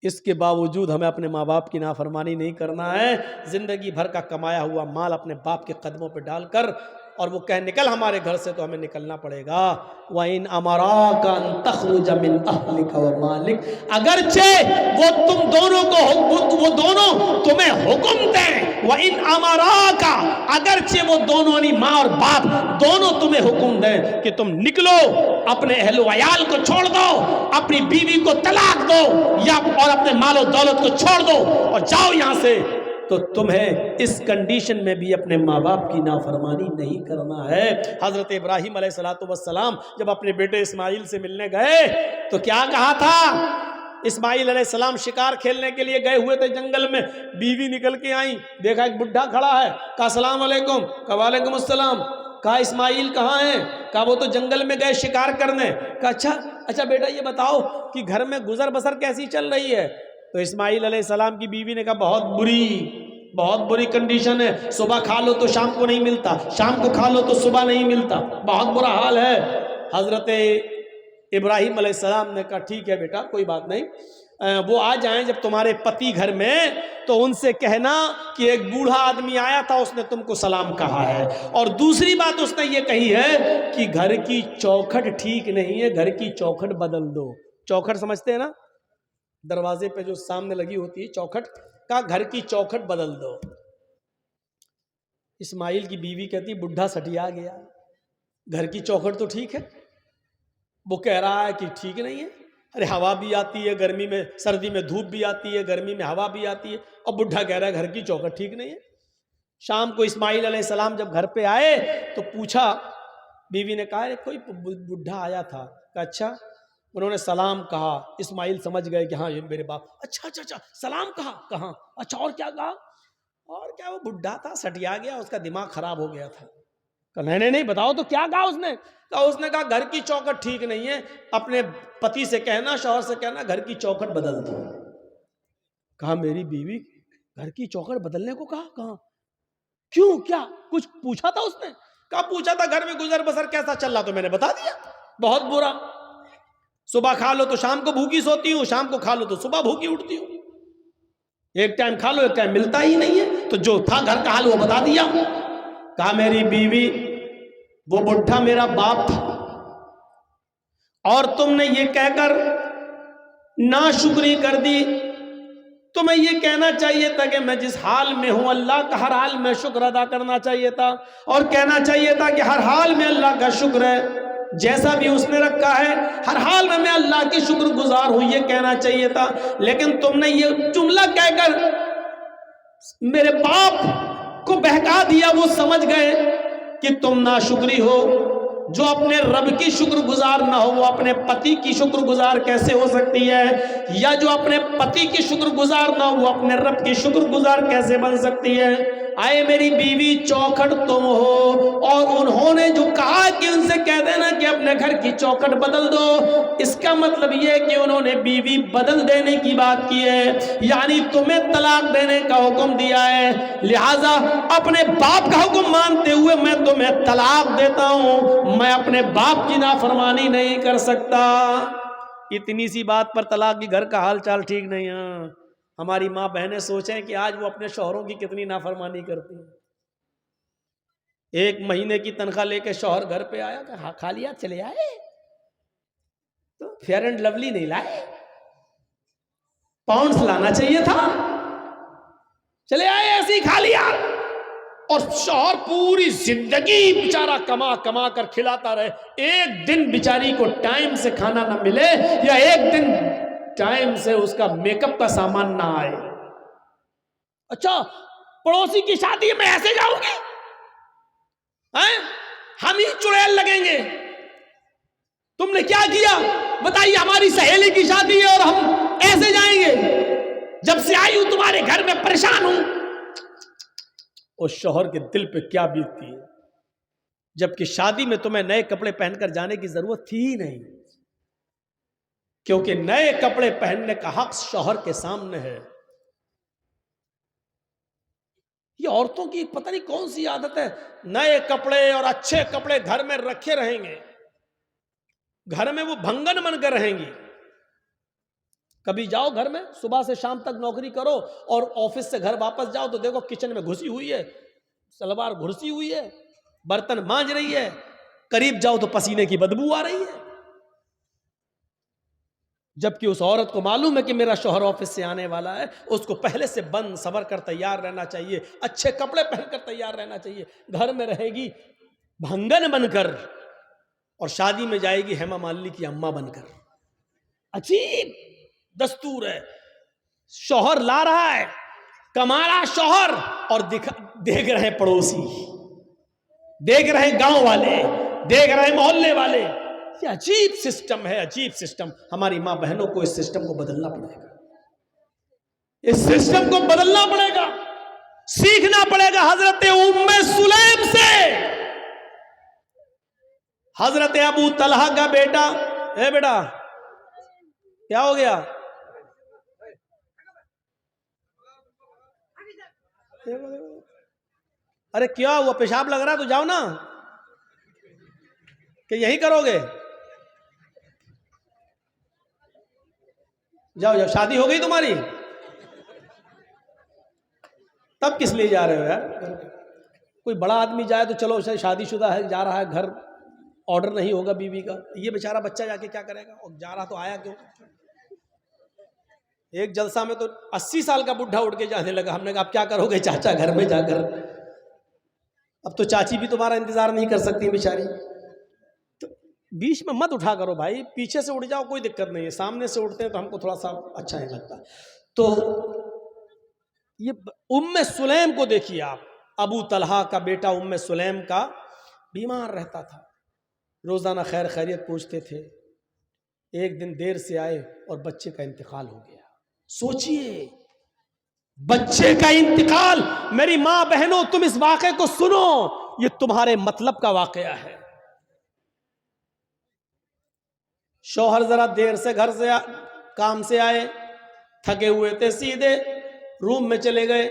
Speaker 1: اس کے باوجود ہمیں اپنے ماں باپ کی نافرمانی نہیں کرنا ہے، زندگی بھر کا کمایا ہوا مال اپنے باپ کے قدموں پہ ڈال کر، اور وہ کہے نکل ہمارے گھر سے، تو ہمیں نکلنا پڑے گا۔ وَإِنْ أَمَرَاكَ أَن تَخْرُجَ مِنْ أَهْلِكَ وَمَالِكَ، اگرچہ وہ تم دونوں کو، وہ دونوں تمہیں حکم دیں، وَإِنْ أَمَرَاكَ، اگرچہ وہ دونوں یعنی ماں اور باپ دونوں تمہیں حکم دیں کہ تم نکلو، اپنے اہل و عیال کو چھوڑ دو، اپنی بیوی کو طلاق دو، یا اور اپنے مال و دولت کو چھوڑ دو اور جاؤ یہاں سے، تو تمہیں اس کنڈیشن میں بھی اپنے ماں باپ کی نافرمانی نہیں کرنا ہے۔ حضرت ابراہیم علیہ السلام جب اپنے بیٹے اسماعیل سے ملنے گئے تو کیا کہا تھا؟ اسماعیل علیہ السلام شکار کھیلنے کے لیے گئے ہوئے تھے جنگل میں، بیوی نکل کے آئیں، دیکھا ایک بڈھا کھڑا ہے، کہا السلام علیکم، کہا وعلیکم السلام، کہا اسماعیل کہاں ہیں؟ کہا وہ تو جنگل میں گئے شکار کرنے۔ کہا اچھا بیٹا یہ بتاؤ کہ گھر میں گزر بسر کیسی چل رہی ہے؟ تو اسماعیل علیہ السلام کی بیوی نے کہا بہت بری کنڈیشن ہے، صبح کھا لو تو شام کو نہیں ملتا، شام کو کھا لو تو صبح نہیں ملتا، بہت برا حال ہے۔ حضرت ابراہیم علیہ السلام نے کہا ٹھیک ہے بیٹا کوئی بات نہیں، وہ آ جائیں جب تمہارے پتی گھر میں تو ان سے کہنا کہ ایک بوڑھا آدمی آیا تھا، اس نے تم کو سلام کہا ہے، اور دوسری بات اس نے یہ کہی ہے کہ گھر کی چوکھٹ ٹھیک نہیں ہے، گھر کی چوکھٹ بدل دو۔ چوکھٹ سمجھتے ہیں نا، دروازے پہ جو سامنے لگی ہوتی ہے چوکھٹ، کا گھر کی چوکھٹ بدل دو۔ اسماعیل کی بیوی کہتی بڈھا سٹیا گیا، گھر کی چوکھٹ تو ٹھیک ہے، وہ کہہ رہا ہے کہ ٹھیک نہیں ہے، ارے ہوا بھی آتی ہے گرمی میں، سردی میں دھوپ بھی آتی ہے، گرمی میں ہوا بھی آتی ہے، اور بڈھا کہہ رہا ہے گھر کی چوکھٹ ٹھیک نہیں ہے۔ شام کو اسماعیل علیہ السلام جب گھر پہ آئے تو پوچھا بیوی نے کہا کوئی بڈھا آیا تھا، کہا اچھا، انہوں نے سلام کہا، اسماعیل سمجھ گئے کہ ہاں یہ میرے باپ، اچھا سلام کہا، کہاں، اچھا اور کیا کہا، اور کیا، وہ بڈھا تھا، سٹیا گیا، اس کا دماغ خراب ہو گیا تھا. کہا نہیں بتاؤ تو کیا کہا اس نے. اس نے کہا گھر کی چوکھٹ ٹھیک نہیں ہے، اپنے پتی سے کہنا، شوہر سے کہنا گھر کی چوکھٹ بدل دو. کہا میری بیوی گھر کی چوکھٹ بدلنے کو کہا کیوں، کیا کچھ پوچھا تھا اس نے. کہا پوچھا تھا گھر میں گزر بسر کیسا چل رہا، تو میں نے بتا دیا بہت برا، صبح کھا لو تو شام کو بھوکی سوتی ہوں، شام کو کھا لو تو صبح بھوکی اٹھتی ہوں، ایک ٹائم کھا لو ایک ٹائم ملتا ہی نہیں ہے. تو جو تھا گھر کا حال وہ بتا دیا. کہا میری بیوی وہ بڈھا میرا باپ تھا، اور تم نے یہ کہہ کر ناشکری کر دی. تمہیں یہ کہنا چاہیے تھا کہ میں جس حال میں ہوں اللہ کا ہر حال میں شکر ادا کرنا چاہیے تھا، اور کہنا چاہیے تھا کہ ہر حال میں اللہ کا شکر ہے، جیسا بھی اس نے رکھا ہے ہر حال میں اللہ کی شکر گزار ہوں، یہ کہنا چاہیے تھا. لیکن تم نے یہ جملہ کہہ کر میرے باپ کو بہکا دیا. وہ سمجھ گئے کہ تم ناشکری ہو. جو اپنے رب کی شکر گزار نہ ہو وہ اپنے پتی کی شکر گزار کیسے ہو سکتی ہے، یا جو اپنے پتی کی شکر گزار نہ ہو وہ اپنے رب کی شکر گزار کیسے بن سکتی ہے. آئے میری بیوی چوکھٹ تم ہو، اور انہوں نے جو کہا کہ ان سے کہہ دینا کہ اپنے گھر کی چوکھٹ بدل دو، اس کا مطلب یہ کہ انہوں نے بیوی بدل دینے کی بات کی ہے، یعنی تمہیں طلاق دینے کا حکم دیا ہے. لہٰذا اپنے باپ کا حکم مانتے ہوئے میں تمہیں طلاق دیتا ہوں، میں اپنے باپ کی نافرمانی نہیں کر سکتا. اتنی سی بات پر طلاق کی گھر کا حال چال ٹھیک نہیں ہے. ہماری ماں بہنیں سوچیں کہ آج وہ اپنے شوہروں کی کتنی نافرمانی کرتی ہیں. ایک مہینے کی تنخواہ لے کے شوہر گھر پہ آیا کہ ہاں کھا لیا چلے آئے، تو فیئر اینڈ لولی نہیں لائے، پاؤنڈز لانا چاہیے تھا، چلے آئے ایسے ہی کھا لیا. اور شوہر پوری زندگی بیچارہ کما کما کر کھلاتا رہے، ایک دن بیچاری کو ٹائم سے کھانا نہ ملے، یا ایک دن ٹائم سے اس کا میک اپ کا سامان نہ آئے. اچھا پڑوسی کی شادی میں ایسے جاؤں گی، ہم ہی چڑیل لگیں گے. تم نے کیا کیا بتائیے، ہماری سہیلی کی شادی ہے اور ہم ایسے جائیں گے، جب سے آئی ہوں تمہارے گھر میں پریشان ہوں. اس شوہر کے دل پہ کیا بیتتی ہے، جبکہ شادی میں تمہیں نئے کپڑے پہن کر جانے کی ضرورت تھی ہی نہیں، کیونکہ نئے کپڑے پہننے کا حق شوہر کے سامنے ہے. یہ عورتوں کی پتہ نہیں کون سی عادت ہے، نئے کپڑے اور اچھے کپڑے گھر میں رکھے رہیں گے، گھر میں وہ بھنگن بن کر رہیں گی. کبھی جاؤ گھر میں، صبح سے شام تک نوکری کرو اور آفس سے گھر واپس جاؤ تو دیکھو کچن میں گھسی ہوئی ہے، سلوار گھسی ہوئی ہے، برتن مانج رہی ہے، قریب جاؤ تو پسینے کی بدبو آ رہی ہے. جبکہ اس عورت کو معلوم ہے کہ میرا شوہر آفس سے آنے والا ہے، اس کو پہلے سے بند سور کر تیار رہنا چاہیے، اچھے کپڑے پہن کر تیار رہنا چاہیے. گھر میں رہے گی بھنگن بن کر، اور شادی میں جائے گی ہیما مالنی کی اماں بن کر. عجیب دستور ہے. شوہر لا رہا ہے، کما رہا شوہر، اور دیکھ رہے پڑوسی، دیکھ رہے گاؤں والے، دیکھ رہے محلے والے. یہ عجیب سسٹم ہے، عجیب سسٹم. ہماری ماں بہنوں کو اس سسٹم کو بدلنا پڑے گا، اس سسٹم کو بدلنا پڑے گا، سیکھنا پڑے گا حضرت ام سلیم سے. حضرت ابو طلحہ کا بیٹا، اے بیٹا کیا ہو گیا، ارے کیا ہوا، پیشاب لگ رہا تو جاؤ نا، کہ یہی کرو گے، جاؤ جاؤ، شادی ہو گئی تمہاری، تب کس لیے جا رہے ہو یار. کوئی بڑا آدمی جائے تو چلو شادی شدہ ہے جا رہا ہے، گھر آرڈر نہیں ہوگا بیوی کا، یہ بیچارہ بچہ جا کے کیا کرے گا، اور جا رہا تو آیا کیوں. ایک جلسہ میں تو 80 سال کا بڈھا اٹھ کے جانے لگا. ہم نے کہا اب کیا کرو گے چاچا گھر میں جا کر، اب تو چاچی بھی تمہارا انتظار نہیں کر سکتی بیچاری. تو بیچ میں مت اٹھا کرو بھائی، پیچھے سے اٹھ جاؤ کوئی دقت نہیں ہے، سامنے سے اٹھتے ہیں تو ہم کو تھوڑا سا اچھا نہیں لگتا. تو یہ ام سلیم کو دیکھیے آپ، ابو طلحہ کا بیٹا ام سلیم کا بیمار رہتا تھا، روزانہ خیر خیریت پوچھتے تھے. ایک دن دیر سے آئے اور بچے کا انتقال ہو گیا. سوچئے بچے کا انتقال. میری ماں بہنوں تم اس واقعے کو سنو, یہ تمہارے مطلب کا واقعہ ہے. شوہر ذرا دیر سے گھر سے کام سے آئے, تھکے ہوئے تھے, سیدھے روم میں چلے گئے.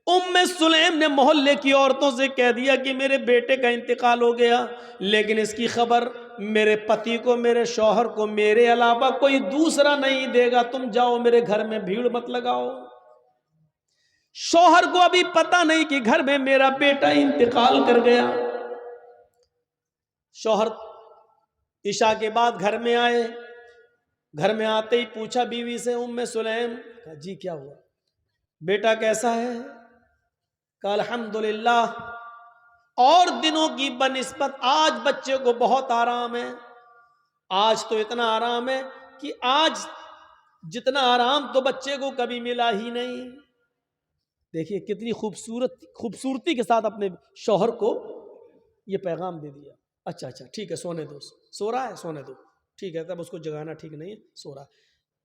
Speaker 1: ام سلیم نے محلے کی عورتوں سے کہہ دیا کہ میرے بیٹے کا انتقال ہو گیا, لیکن اس کی خبر میرے پتی کو, میرے شوہر کو, میرے علاوہ کوئی دوسرا نہیں دے گا. تم جاؤ, میرے گھر میں بھیڑ مت لگاؤ. شوہر کو ابھی پتہ نہیں کہ گھر میں میرا بیٹا انتقال کر گیا. شوہر عشاء کے بعد گھر میں آئے. گھر میں آتے ہی پوچھا بیوی سے, ام سلیم, کہا جی کیا ہوا, بیٹا کیسا ہے؟ کہا الحمدللہ, اور دنوں کی بنسبت آج بچے کو بہت آرام ہے. آج تو اتنا آرام ہے کہ آج جتنا آرام تو بچے کو کبھی ملا ہی نہیں. دیکھیے کتنی خوبصورتی کے ساتھ اپنے شوہر کو یہ پیغام دے دیا. اچھا ٹھیک ہے, سونے دو. سو رہا ہے, سونے دو. ٹھیک ہے, تب اس کو جگانا ٹھیک نہیں ہے, سو رہا.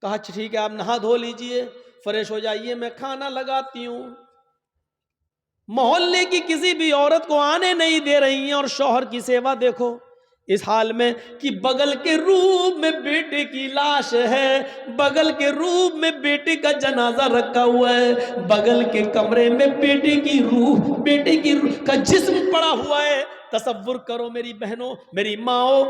Speaker 1: کہا ٹھیک ہے, آپ نہا دھو لیجئے, فریش ہو جائیے, میں کھانا لگاتی ہوں. محلے کی کسی بھی عورت کو آنے نہیں دے رہی ہیں, اور شوہر کی سیوا دیکھو اس حال میں کہ بغل کے روم میں بیٹے کی لاش ہے, بغل کے روم میں بیٹے کا جنازہ رکھا ہوا ہے, بغل کے کمرے میں بیٹے کی روح کا جسم پڑا ہوا ہے. تصور کرو میری بہنوں, میری ماؤں,